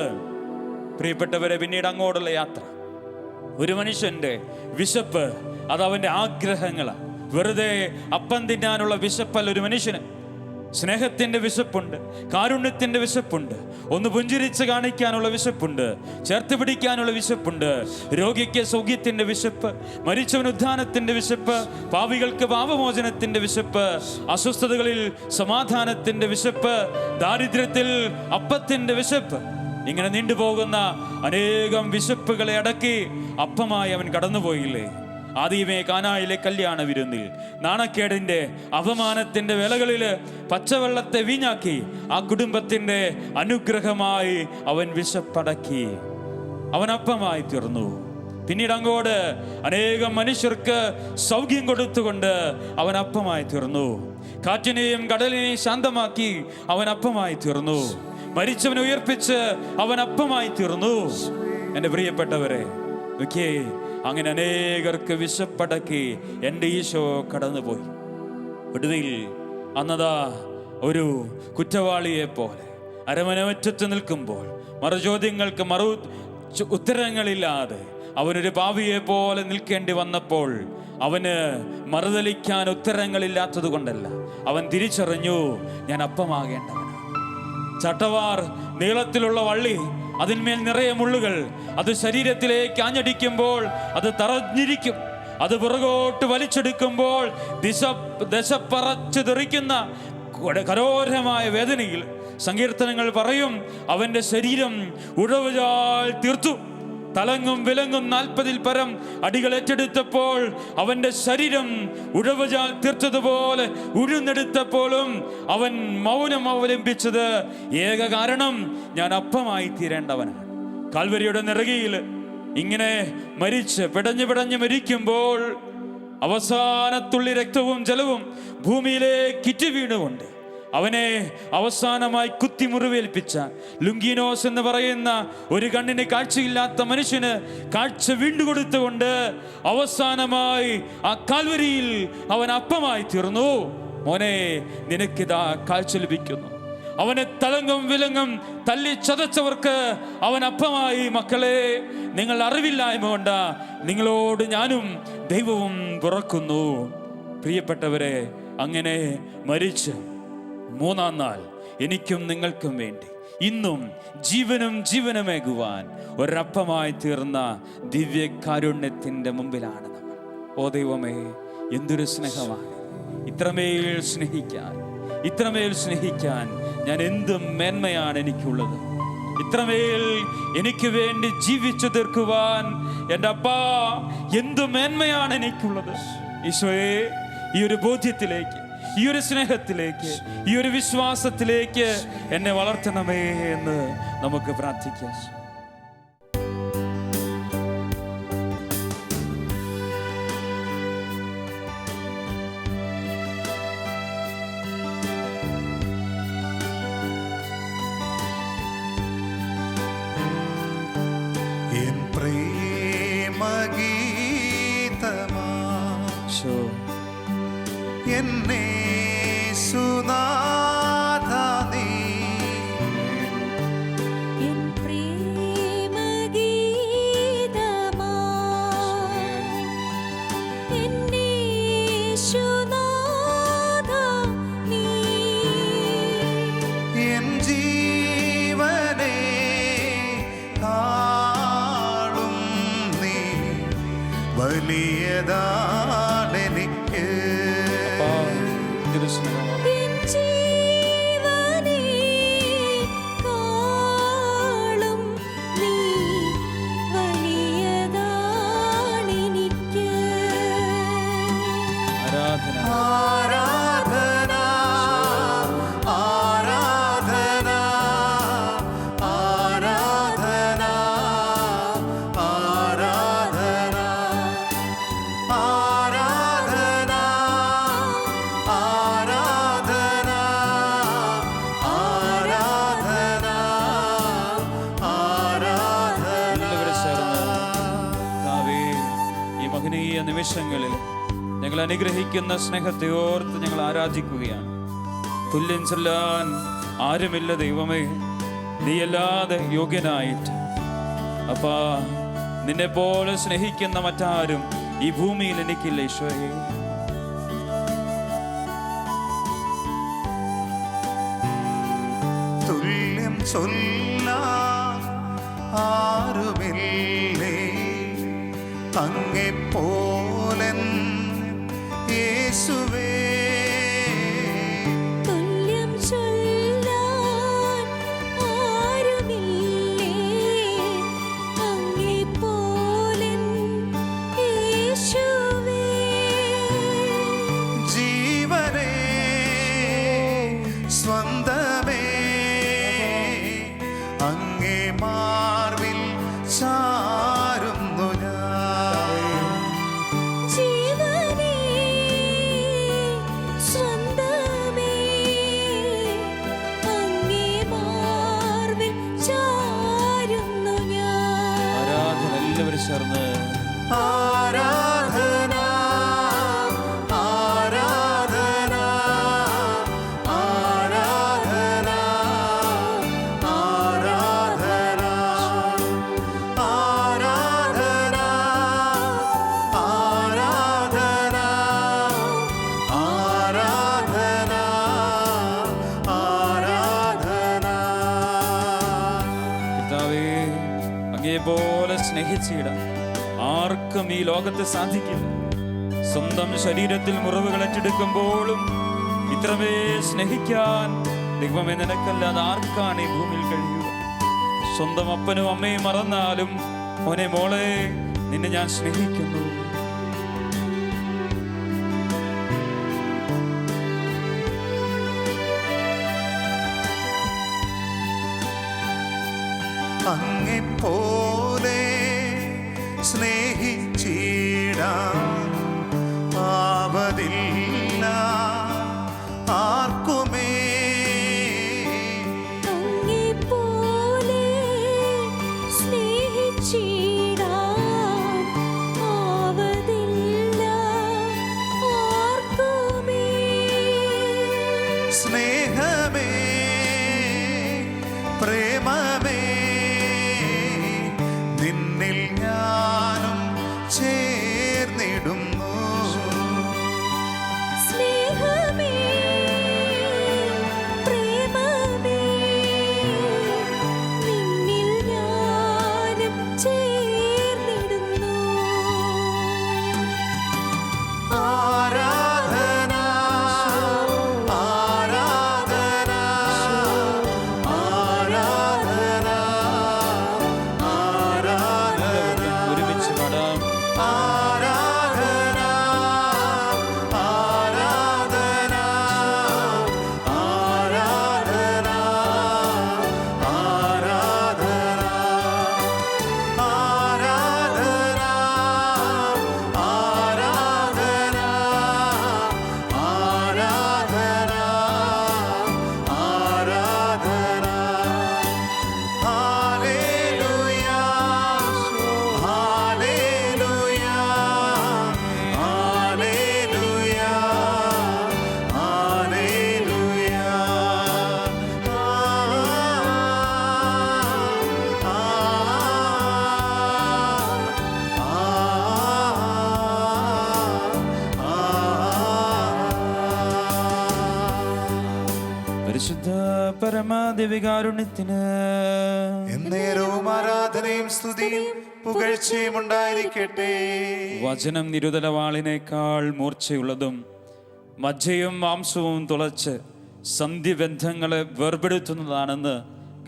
പ്രിയപ്പെട്ടവരെ, പിന്നീട് അങ്ങോട്ടുള്ള യാത്ര, ഒരു മനുഷ്യൻ്റെ വിശപ്പ് അത് അവൻ്റെ ആഗ്രഹങ്ങളാണ്. വെറുതെ അപ്പം തിന്നാനുള്ള വിശപ്പല്ല ഒരു മനുഷ്യന്. സ്നേഹത്തിൻ്റെ വിശപ്പുണ്ട്, കാരുണ്യത്തിൻ്റെ വിശപ്പുണ്ട്, ഒന്ന് പുഞ്ചിരിച്ച് കാണിക്കാനുള്ള വിശപ്പുണ്ട്, ചേർത്ത് പിടിക്കാനുള്ള വിശപ്പുണ്ട്, രോഗിക്ക് സൗഖ്യത്തിൻ്റെ വിശപ്പ്, മരിച്ചവന് ഉദ്ധാനത്തിൻ്റെ വിശപ്പ്, പാപികൾക്ക് പാപമോചനത്തിൻ്റെ വിശപ്പ്, അസ്വസ്ഥതകളിൽ സമാധാനത്തിൻ്റെ വിശപ്പ്, ദാരിദ്ര്യത്തിൽ അപ്പത്തിൻ്റെ വിശപ്പ്. ഇങ്ങനെ നീണ്ടുപോകുന്ന അനേകം വിശപ്പുകളെ അടക്കി അപ്പമായി അവൻ കടന്നുപോയില്ലേ? ആദ്യമേ കാനായിലെ കല്യാണ വിരുന്നിൽ നാണക്കേടിൻ്റെ, അപമാനത്തിൻ്റെ വേളകളിൽ പച്ചവെള്ളത്തെ വീഞ്ഞാക്കി ആ കുടുംബത്തിൻ്റെ അനുഗ്രഹമായി അവൻ വിശപ്പടക്കി. അവൻ അപ്പമായി തീർന്നു. പിന്നീട് അങ്ങോട്ട് അനേകം മനുഷ്യർക്ക് സൗഖ്യം കൊടുത്തുകൊണ്ട് അവൻ അപ്പമായി തീർന്നു. കാറ്റിനെയും കടലിനെയും ശാന്തമാക്കി അവൻ അപ്പമായി തീർന്നു. മരിച്ചവനെ ഉയർപ്പിച്ച് അവൻ അപ്പമായി തീർന്നു. എൻ്റെ പ്രിയപ്പെട്ടവരെ, ഓക്കേ, അങ്ങനെ അനേകർക്ക് വിശപ്പടക്കി എൻ്റെ ഈശോ കടന്നുപോയി. ഒടുവിൽ അന്നതാ ഒരു കുറ്റവാളിയെ പോലെ അരമനമുറ്റത്ത് നിൽക്കുമ്പോൾ മറുചോദ്യങ്ങൾക്ക് ഉത്തരങ്ങളില്ലാതെ അവനൊരു പാപിയെ പോലെ നിൽക്കേണ്ടി വന്നപ്പോൾ അവന് മറുതലിക്കാൻ ഉത്തരങ്ങളില്ലാത്തത് കൊണ്ടല്ല, അവൻ തിരിച്ചറിഞ്ഞു, ഞാൻ അപ്പമാകേണ്ടവനാണ്. ചട്ടവാർ നീളത്തിലുള്ള വള്ളി, അതിന്മേൽ നിറയെ മുള്ളുകൾ, അത് ശരീരത്തിലേക്ക് ആഞ്ഞടിക്കുമ്പോൾ അത് തറഞ്ഞിരിക്കും. അത് പുറകോട്ട് വലിച്ചെടുക്കുമ്പോൾ ദശ പറച്ചു തെറിക്കുന്ന കരോരമായ വേദനയിൽ സങ്കീർത്തനങ്ങൾ പറയും, അവന്റെ ശരീരം ഉഴവുചാൽ തീർത്തു. തലങ്ങും വിലങ്ങും 40 പരം അടികൾ ഏറ്റെടുത്തപ്പോൾ അവന്റെ ശരീരം ഉഴവുചാൽ തീർത്തതുപോലെ ഉഴുന്നെടുത്തപ്പോഴും അവൻ മൗനം അവലംബിച്ചത് ഏക കാരണം, ഞാൻ അപ്പമായി തീരേണ്ടവനാണ്. കാൽവരിയുടെ നെറുകയിൽ ഇങ്ങനെ മരിച്ച് പിടഞ്ഞു മരിക്കുമ്പോൾ അവസാനത്തുള്ളി രക്തവും ജലവും ഭൂമിയിലേക്ക് ഇറ്റി വീണുകൊണ്ട് അവനെ അവസാനമായി കുത്തി മുറിവേൽപ്പിച്ച ലുങ്കീനോസ് എന്ന് പറയുന്ന ഒരു കണ്ണിന് കാഴ്ചയില്ലാത്ത മനുഷ്യന് കാഴ്ച വീണ്ടുകൊടുത്തുകൊണ്ട് അവസാനമായി ആ കാൽവരിയിൽ അവൻ അപ്പമായി തീർന്നു. മോനെ, നിനക്കിതാ കാഴ്ച ലഭിക്കുന്നു. അവനെ തലങ്ങും വിലങ്ങും തല്ലി ചതച്ചവർക്ക് അവൻ അപ്പമായി. മക്കളെ, നിങ്ങൾ അറിവില്ലായ്മ കൊണ്ട് നിങ്ങളോട് ഞാനും ദൈവവും തുറക്കുന്നു. പ്രിയപ്പെട്ടവരെ, അങ്ങനെ മരിച്ച് 3-ാം നാൾ എനിക്കും നിങ്ങൾക്കും വേണ്ടി ഇന്നും ജീവനുമേകുവാൻ ഒരപ്പമായി തീർന്ന ദിവ്യകാരുണ്യത്തിൻ്റെ മുമ്പിലാണ് നമ്മൾ. ഓ ദൈവമേ, എന്തൊരു സ്നേഹമാണ്! ഇത്രമേൽ സ്നേഹിക്കാൻ ഞാൻ എന്തും മേന്മയാണ് എനിക്കുള്ളത്. ഇത്രമേൽ എനിക്ക് വേണ്ടി ജീവിച്ചു തീർക്കുവാൻ എൻ്റെ അപ്പാ എന്തു മേന്മയാണ് എനിക്കുള്ളത്. ഈശോയെ, ഈ ഒരു ബോധ്യത്തിലേക്ക്, ഈ ഒരു സ്നേഹത്തിലേക്ക്, ഈ ഒരു വിശ്വാസത്തിലേക്ക് എന്നെ വളർത്തണമേ എന്ന് നമുക്ക് പ്രാർത്ഥിക്കാം. നിമിഷങ്ങളിൽ ഞങ്ങൾ അനുഗ്രഹിക്കുന്ന സ്നേഹത്തെ ഓർത്ത് ഞങ്ങൾ ആരാധിക്കുകയാണ്. തുല്യം ചൊല്ലാൻ ആരുമില്ല ദൈവമേ, നീയല്ലാതെ യോഗ്യനായിട്ട്. അപ്പാ, നിന്നെ പോലെ സ്നേഹിക്കുന്ന മറ്റാരും ഈ ഭൂമിയിൽ എനിക്കില്ല ഈശോയെ. തുല്യം ചൊല്ലാൻ ആരുമില്ലേ അങ്ങെപ്പോലൻ യേശുവേ. തുല്യം ചൊല്ലാൻ ആരുമില്ലേ അങ്ങെപ്പോലൻ യേശുവേ. ജീവനേ സ്വന്തമേ അങ്ങേ മാർവിൽ ചാരുന്നു ഞാൻ. ജീവനേ സ്നേഹിച്ചിടാൻ ആർക്കും ഈ ലോകത്ത് സാധിക്കില്ല. സ്വന്തം ശരീരത്തിൽ മുറിവുകൾ ഏറ്റെടുക്കുമ്പോഴും ഇത്രമേ സ്നേഹിക്കാൻ ദൈവമേ നിനക്കല്ലാതെ ആർക്കാണ് ഈ ഭൂമിയിൽ കഴിയുക? സ്വന്തം അപ്പനും അമ്മയും മറന്നാലും മോനെ മോളെ നിന്നെ ഞാൻ സ്നേഹിക്കുന്നു. അങ്ങെപ്പോലെ സ്നേഹിച്ചിടാൻ ആവതില്ല ആർക്കുമേ. അങ്ങെപ്പോലെ സ്നേഹിച്ചിടാൻ ആവതില്ല ആർക്കുമേ. സ്നേഹമേ പ്രേമമേ നിന്നിൽ ഞാനും ചേർന്നിടുന്നു. സ്നേഹമേ പ്രേമമേ നിന്നിൽ ഞാനും ചേർന്നിടുന്നു. ആരാധന ആരാധന ആരാധന ആരാധന ഒരുമിച്ച് പാടാം. ആരാധന ആരാധന ആരാധന ആരാധന ആരാധന ആരാധന ആരാധന ഹല്ലേലൂയ ഹല്ലേലൂയ ഹല്ലേലൂയ ഹല്ലേലൂയ. പരിശുദ്ധ പരമാദിവികാരുണ്യത്തിന് എന്നേരവും ആരാധനയും സ്തുതിയും പുകഴ്ചയും ഉണ്ടായിരിക്കട്ടെ. വചനം നിരുതലവാളിനേക്കാൾ മൂർച്ചയുള്ളതും മജ്ജയും മാംസവും തുളച്ച് സന്ധിബന്ധങ്ങളെ വേർപെടുത്തുന്നതാണെന്ന്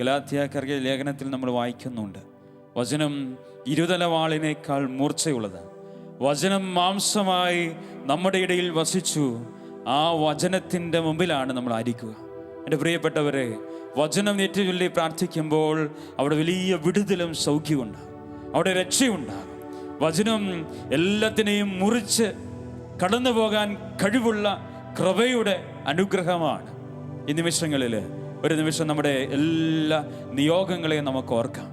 ഗലാത്യക്കാരുടെ ലേഖനത്തിൽ നമ്മൾ വായിക്കുന്നുണ്ട്. വചനം ഇരുതലവാളിനേക്കാൾ മൂർച്ചയുള്ളത്. വചനം മാംസമായി നമ്മുടെ ഇടയിൽ വസിച്ചു. ആ വചനത്തിൻ്റെ മുമ്പിലാണ് നമ്മൾ ആയിരിക്കുക. എൻ്റെ പ്രിയപ്പെട്ടവരെ, വചനം ഏറ്റുചൊല്ലി പ്രാർത്ഥിക്കുമ്പോൾ അവിടെ വലിയ വിടുതലും സൗഖ്യമുണ്ടാകും, അവിടെ രക്ഷയുണ്ടാകും. വചനം എല്ലാത്തിനെയും മുറിച്ച് കടന്നു പോകാൻ കഴിവുള്ള കൃപയുടെ അനുഗ്രഹമാണ്. ഈ നിമിഷങ്ങളിൽ ഒരു നിമിഷം നമ്മുടെ എല്ലാ നിയോഗങ്ങളെയും നമുക്ക് ഓർക്കാം.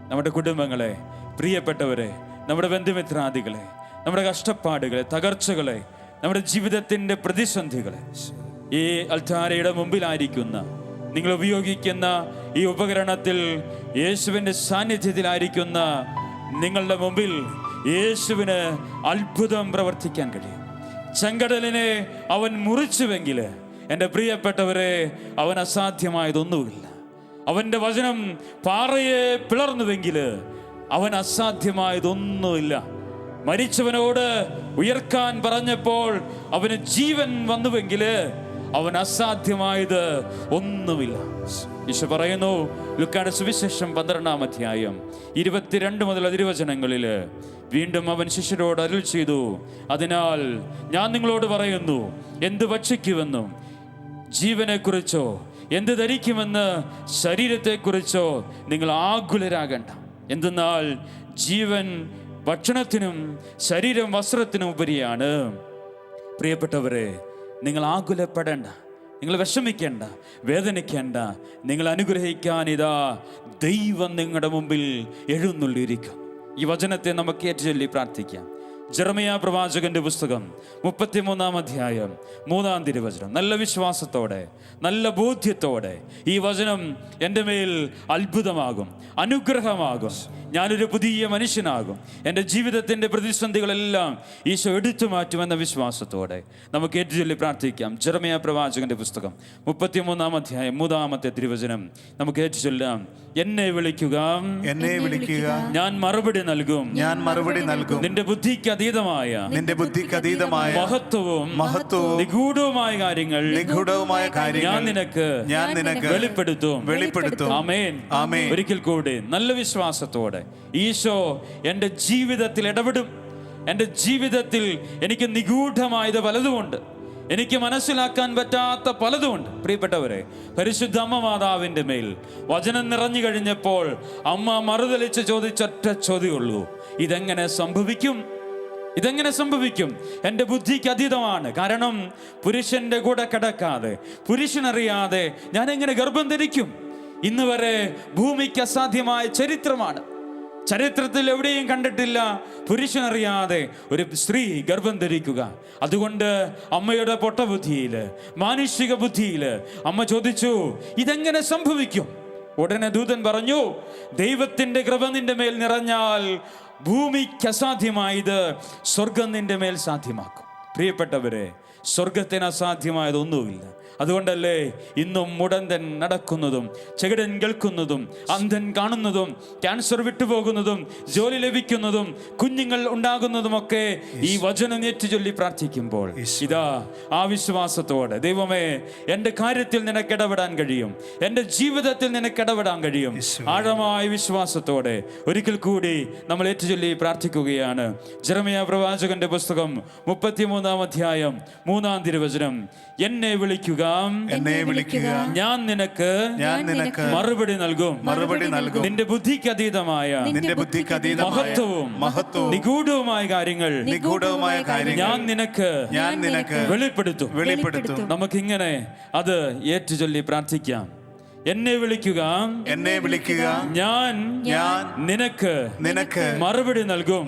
നമ്മുടെ കുടുംബങ്ങളെ, പ്രിയപ്പെട്ടവരെ, നമ്മുടെ ബന്ധുമിത്രാദികളെ, നമ്മുടെ കഷ്ടപ്പാടുകളെ, തകർച്ചകളെ, നമ്മുടെ ജീവിതത്തിൻ്റെ പ്രതിസന്ധികളെ ഈ അൾത്താരയുടെ മുമ്പിലായിരിക്കുന്ന, നിങ്ങൾ ഉപയോഗിക്കുന്ന ഈ ഉപകരണത്തിൽ യേശുവിൻ്റെ സാന്നിധ്യത്തിലായിരിക്കുന്ന നിങ്ങളുടെ മുമ്പിൽ യേശുവിന് അത്ഭുതം പ്രവർത്തിക്കാൻ കഴിയും. ചെങ്കടലിനെ അവൻ മുറിച്ചുവെങ്കിൽ എൻ്റെ പ്രിയപ്പെട്ടവരെ, അവൻ അസാധ്യമായതൊന്നുമില്ല. അവൻ്റെ വചനം പാറയെ പിളർന്നുവെങ്കിൽ അവൻ അസാധ്യമായതൊന്നുമില്ല. മരിച്ചവനോട് ഉയർക്കാൻ പറഞ്ഞപ്പോൾ അവന് ജീവൻ വന്നുവെങ്കിൽ അവൻ അസാധ്യമായത് ഒന്നുമില്ല. ഈശോ പറയുന്നു, ലൂക്കായുടെ സുവിശേഷം 12-ാം അധ്യായം 22 മുതൽ തിരുവചനങ്ങളിൽ, വീണ്ടും അവൻ ശിഷ്യരോട് അരുൾ ചെയ്തു, അതിനാൽ ഞാൻ നിങ്ങളോട് പറയുന്നു, എന്ത് ഭക്ഷിക്കുമെന്നും ജീവനെക്കുറിച്ചോ എന്ത് ധരിക്കുമെന്ന് ശരീരത്തെക്കുറിച്ചോ നിങ്ങൾ ആകുലരാകണ്ട. എന്തെന്നാൽ ജീവൻ ഭക്ഷണത്തിനും ശരീരം വസ്ത്രത്തിനും ഉപരിയാണ്. പ്രിയപ്പെട്ടവരെ, നിങ്ങൾ ആകുലപ്പെടേണ്ട, നിങ്ങൾ വിഷമിക്കേണ്ട, വേദനിക്കേണ്ട. നിങ്ങൾ അനുഗ്രഹിക്കാൻ ഇതാ ദൈവം നിങ്ങളുടെ മുമ്പിൽ എഴുന്നള്ളിയിരിക്കും. ഈ വചനത്തെ നമുക്ക് ഏറ്റുചൊല്ലി പ്രാർത്ഥിക്കാം. ജെറമിയ പ്രവാചകന്റെ പുസ്തകം 33-ാം അധ്യായം 3-ാം തിരുവചനം. നല്ല വിശ്വാസത്തോടെ, നല്ല ബോധ്യത്തോടെ ഈ വചനം എൻ്റെ മേൽ അത്ഭുതമാകും, അനുഗ്രഹമാകും, ഞാനൊരു പുതിയ മനുഷ്യനാകും, എൻ്റെ ജീവിതത്തിൻ്റെ പ്രതിസന്ധികളെല്ലാം ഈശോ എടുത്തു മാറ്റുമെന്ന വിശ്വാസത്തോടെ നമുക്ക് ഏറ്റുചൊല്ലി പ്രാർത്ഥിക്കാം. ജെറമിയ പ്രവാചകന്റെ പുസ്തകം 33-ാം അധ്യായം 3-ാമത്തെ തിരുവചനം നമുക്ക് ഏറ്റുചൊല്ലാം. എന്നെ വിളിക്കുക, എന്നെ വിളിക്കുക, ഞാൻ മറുപടി നൽകും, ഞാൻ മറുപടി നൽകും. നിന്റെ ബുദ്ധിക്ക് അതീതമായ മഹത്വവും നിഗൂഢവുമായ കാര്യങ്ങൾ ഞാൻ നിനക്ക് വെളിപ്പെടുത്തും. ആമേൻ. ഒരിക്കൽ കൂടി നല്ല വിശ്വാസത്തോടെ ഈശോ എൻ്റെ ജീവിതത്തിൽ ഇടപെടും. എൻ്റെ ജീവിതത്തിൽ എനിക്ക് നിഗൂഢമായത് പലതുമുണ്ട്, എനിക്ക് മനസ്സിലാക്കാൻ പറ്റാത്ത പലതുമുണ്ട്. പ്രിയപ്പെട്ടവരെ, പരിശുദ്ധ അമ്മ മാതാവിൻ്റെ മേൽ വചനം നിറഞ്ഞു കഴിഞ്ഞപ്പോൾ അമ്മ മറുതലിച്ച് ചോദിച്ചൊറ്റ ചോദ്യമുള്ളൂ, ഇതെങ്ങനെ സംഭവിക്കും? ഇതെങ്ങനെ സംഭവിക്കും? എൻ്റെ ബുദ്ധിക്ക് അതീതമാണ്. കാരണം പുരുഷൻ്റെ കൂടെ കിടക്കാതെ, പുരുഷനറിയാതെ ഞാൻ എങ്ങനെ ഗർഭം ധരിക്കും? ഇന്ന് വരെ ഭൂമിക്ക് അസാധ്യമായ ചരിത്രമാണ്. ചരിത്രത്തിൽ എവിടെയും കണ്ടിട്ടില്ല പുരുഷനറിയാതെ ഒരു സ്ത്രീ ഗർഭം ധരിക്കുക. അതുകൊണ്ട് അമ്മയുടെ പൊട്ടബുദ്ധിയിൽ, മാനുഷിക ബുദ്ധിയിൽ അമ്മ ചോദിച്ചു, ഇതെങ്ങനെ സംഭവിക്കും? ഉടനെ ദൂതൻ പറഞ്ഞു, ദൈവത്തിൻ്റെ കൃപ നിന്റെ മേൽ നിറഞ്ഞാൽ ഭൂമിക്ക് അസാധ്യമായത് സ്വർഗം നിന്റെ മേൽ സാധ്യമാക്കും. പ്രിയപ്പെട്ടവരെ, സ്വർഗത്തിന് അസാധ്യമായതൊന്നുമില്ല. അതുകൊണ്ടല്ലേ ഇന്നും മുടന്തൻ നടക്കുന്നതും, ചെകിടൻ കേൾക്കുന്നതും, അന്ധൻ കാണുന്നതും, ക്യാൻസർ വിട്ടുപോകുന്നതും, ജോലി ലഭിക്കുന്നതും, കുഞ്ഞുങ്ങൾ ഉണ്ടാകുന്നതുമൊക്കെ ഈ വചനം ഏറ്റുചൊല്ലി പ്രാർത്ഥിക്കുമ്പോൾ ഇതാ ആ വിശ്വാസത്തോടെ, ദൈവമേ എൻ്റെ കാര്യത്തിൽ നിനക്ക് ഇടപെടാൻ കഴിയും, എൻ്റെ ജീവിതത്തിൽ നിനക്ക് ഇടപെടാൻ കഴിയും. ആഴമായ വിശ്വാസത്തോടെ ഒരിക്കൽ കൂടി നമ്മൾ ഏറ്റുചൊല്ലി പ്രാർത്ഥിക്കുകയാണ്. ജെറമിയ പ്രവാചകന്റെ പുസ്തകം 33-ാം അധ്യായം 3-ാം തിരുവചനം. എന്നെ വിളിക്കുക, ഞാൻ നിനക്ക് മറുപടി നൽകും. നിന്റെ ബുദ്ധിക്ക് അതീതമായ മഹത്വവും നിഗൂഢവുമായ കാര്യങ്ങൾ ഞാൻ നിനക്ക് വെളിപ്പെടുത്തും. നമുക്കിങ്ങനെ അത് ഏറ്റുചൊല്ലി പ്രാർത്ഥിക്കാം. എന്നെ വിളിക്കുക, ഞാൻ നിനക്ക് മറുപടി നൽകും.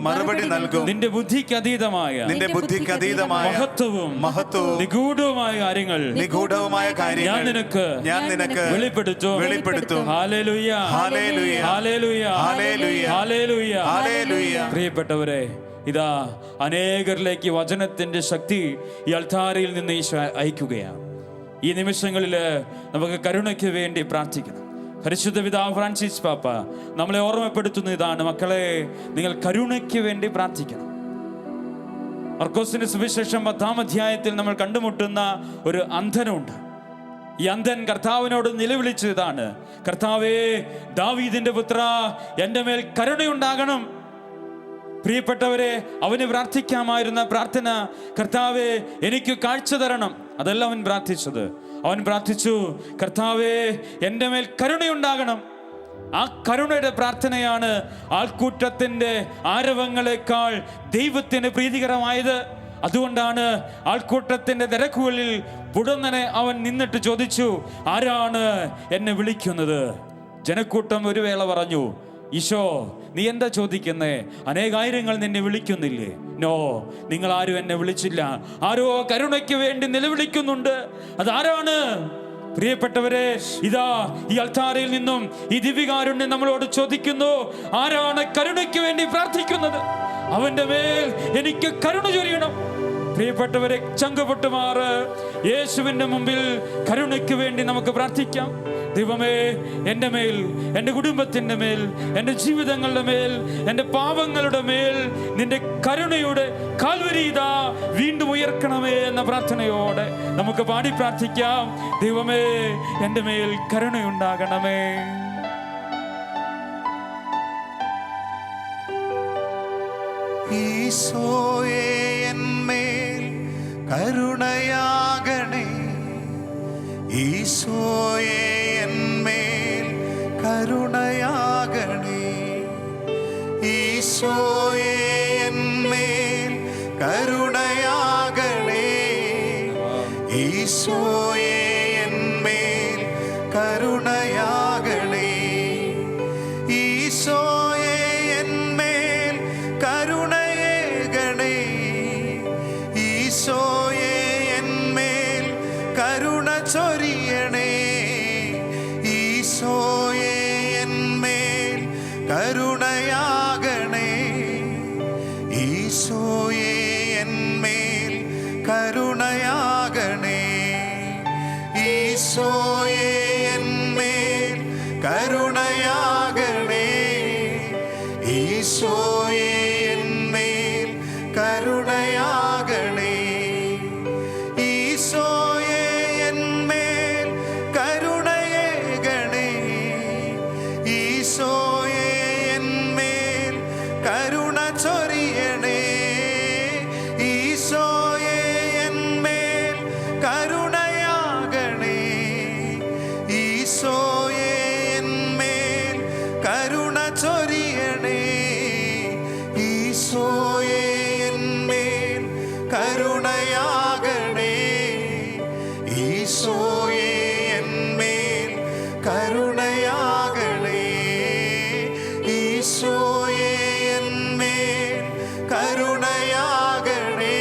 നിന്റെ ബുദ്ധിക്ക് അതീതമായ മഹത്വവും നിഗൂഢവുമായ കാര്യങ്ങൾ ഞാൻ നിനക്ക് വെളിപ്പെടുത്തും. Hallelujah, hallelujah, hallelujah. പ്രിയപ്പെട്ടവരെ, ഇതാ അനേകരിലേക്ക് വചനത്തിന്റെ ശക്തി ഈ അൾത്താരയിൽ നിന്ന് ഈശോ അയക്കുകയാണ്. ഈ നിമിഷങ്ങളിൽ നമുക്ക് കരുണയ്ക്ക് വേണ്ടി പ്രാർത്ഥിക്കണം. പരിശുദ്ധ പിതാവ് ഫ്രാൻസിസ് പാപ്പ നമ്മളെ ഓർമ്മപ്പെടുത്തുന്ന ഇതാണ്, മക്കളെ, നിങ്ങൾ കരുണയ്ക്ക് വേണ്ടി പ്രാർത്ഥിക്കണം. മർക്കോസിന്റെ സുവിശേഷം 10-ാം അധ്യായത്തിൽ നമ്മൾ കണ്ടുമുട്ടുന്ന ഒരു അന്ധനുണ്ട്. ഈ അന്ധൻ കർത്താവിനോട് നിലവിളിച്ചതാണ്, കർത്താവേ, ദാവീദിന്റെ പുത്ര, എൻ്റെ മേൽ കരുണയുണ്ടാകണം. പ്രിയപ്പെട്ടവരെ, അവന് പ്രാർത്ഥിക്കാമായിരുന്ന പ്രാർത്ഥന, കർത്താവേ, എനിക്ക് കാഴ്ച തരണം. അതല്ല അവൻ പ്രാർത്ഥിച്ചത്. അവൻ പ്രാർത്ഥിച്ചു, കർത്താവേ, എൻ്റെ മേൽ കരുണയുണ്ടാകണം. ആ കരുണയുടെ പ്രാർത്ഥനയാണ് ആൾക്കൂട്ടത്തിൻ്റെ ആരവങ്ങളെക്കാൾ ദൈവത്തിന് പ്രീതികരമായത്. അതുകൊണ്ടാണ് ആൾക്കൂട്ടത്തിൻ്റെ തിരക്കുകളിൽ പുടന്നനെ അവൻ നിന്നിട്ട് ചോദിച്ചു, ആരാണ് എന്നെ വിളിക്കുന്നത്? ജനക്കൂട്ടം ഒരു വേള പറഞ്ഞു, ഈശോ, നീ എന്താ ചോദിക്കുന്നേ? അനേകായിരങ്ങൾ നിന്നെ വിളിക്കുന്നില്ലേ? നോ, നിങ്ങൾ ആരും എന്നെ വിളിച്ചില്ല. ആരോ കരുണയ്ക്ക് വേണ്ടി നിലവിളിക്കുന്നുണ്ട്. അതാരാണ്? പ്രിയപ്പെട്ടവരെ, ഇതാ ഈ അൾത്താരയിൽ നിന്നും ഈ ദിവ്യകാരുണ്യം നമ്മളോട് ചോദിക്കുന്നു, ആരാണ് കരുണയ്ക്ക് വേണ്ടി പ്രാർത്ഥിക്കുന്നത്? അവന്റെ മേൽ എനിക്ക് കരുണ ചൊരിയണം. പ്രിയപ്പെട്ടവരെ, ചങ്കുപൊട്ടുമാറ് യേശുവിൻ്റെ മുമ്പിൽ കരുണയ്ക്ക് വേണ്ടി നമുക്ക് പ്രാർത്ഥിക്കാം. ദൈവമേ, എൻ്റെ മേൽ, എൻ്റെ കുടുംബത്തിൻ്റെ മേൽ, എൻ്റെ ജീവിതങ്ങളുടെ മേൽ, എൻ്റെ പാപങ്ങളുടെ മേൽ നിന്റെ കരുണയുടെ കാൽവരിത വീണ്ടും ഉയർക്കണമേ എന്ന പ്രാർത്ഥനയോടെ നമുക്ക് പാടി പ്രാർത്ഥിക്കാം. ദൈവമേ, എൻ്റെ മേൽ കരുണയുണ്ടാകണമേ. ഈശോയേ, എന്മേൽ കരുണയാകണേ. ഈശോയേ, എന്മേൽ കരുണയാകണേ. ഈശോയേ, എന്മേൽ കരുണയാകണേ. ഈശോയേ, എന്മേൽ കരുണയാകണേ. ഈശോയേ, എന്മേൽ കരുണയേകണേ. കരുണ ചൊരിയണേ. ഈശോയെ എന്മേൽ കരുണയാകണേ. ഈശോയെ എന്മേൽ കരുണയാകണേ. ഈശോയെ എന്മേൽ കരുണയാകണേ. ഈശോയെ എന്മേൽ കരുണയാകണേ. ഈശോയെ എന്മേൽ കരുണയേകണേ. ഈശോയെ എന്മേൽ കരുണ ചൊരിയണേ. ഈശോയെ എന്മേൽ കരുണയാകണേ. ഈശോയെ എന്മേൽ കരുണ ചൊരിയണേ. ഈശോയെ എന്മേൽ കരുണയാകണേ. ഈശോയെ എന്മേൽ കരുണയാകണേ. ഈശോയെ എന്മേൽ കരുണയാകണേ.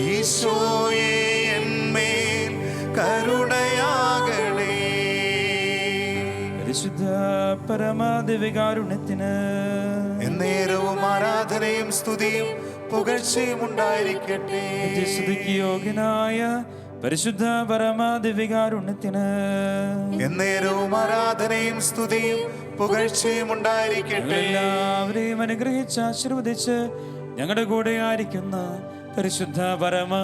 ഈശോയെ എന്മേൽ കരുണയാകണേ. പരിശുദ്ധ പരമാദിവികാരുണ്യത്തിന് എന്നേരവും ആരാധനയും സ്തുതിയും പുകഴ്ചയും ഉണ്ടായിരിക്കട്ടെ. സ്തുതിക്ക് യോഗ്യനായ പരിശുദ്ധ പരമാദിവികാരുണ്യത്തിന് എന്നേരവും ആരാധനയും സ്തുതിയും പുകഴ്ചയും ഉണ്ടായിരിക്കട്ടെ. എല്ലാവരെയും അനുഗ്രഹിച്ച് ആശീർവദിച്ച് ഞങ്ങളുടെ കൂടെ ആയിരിക്കുന്ന പരിശുദ്ധ പരമ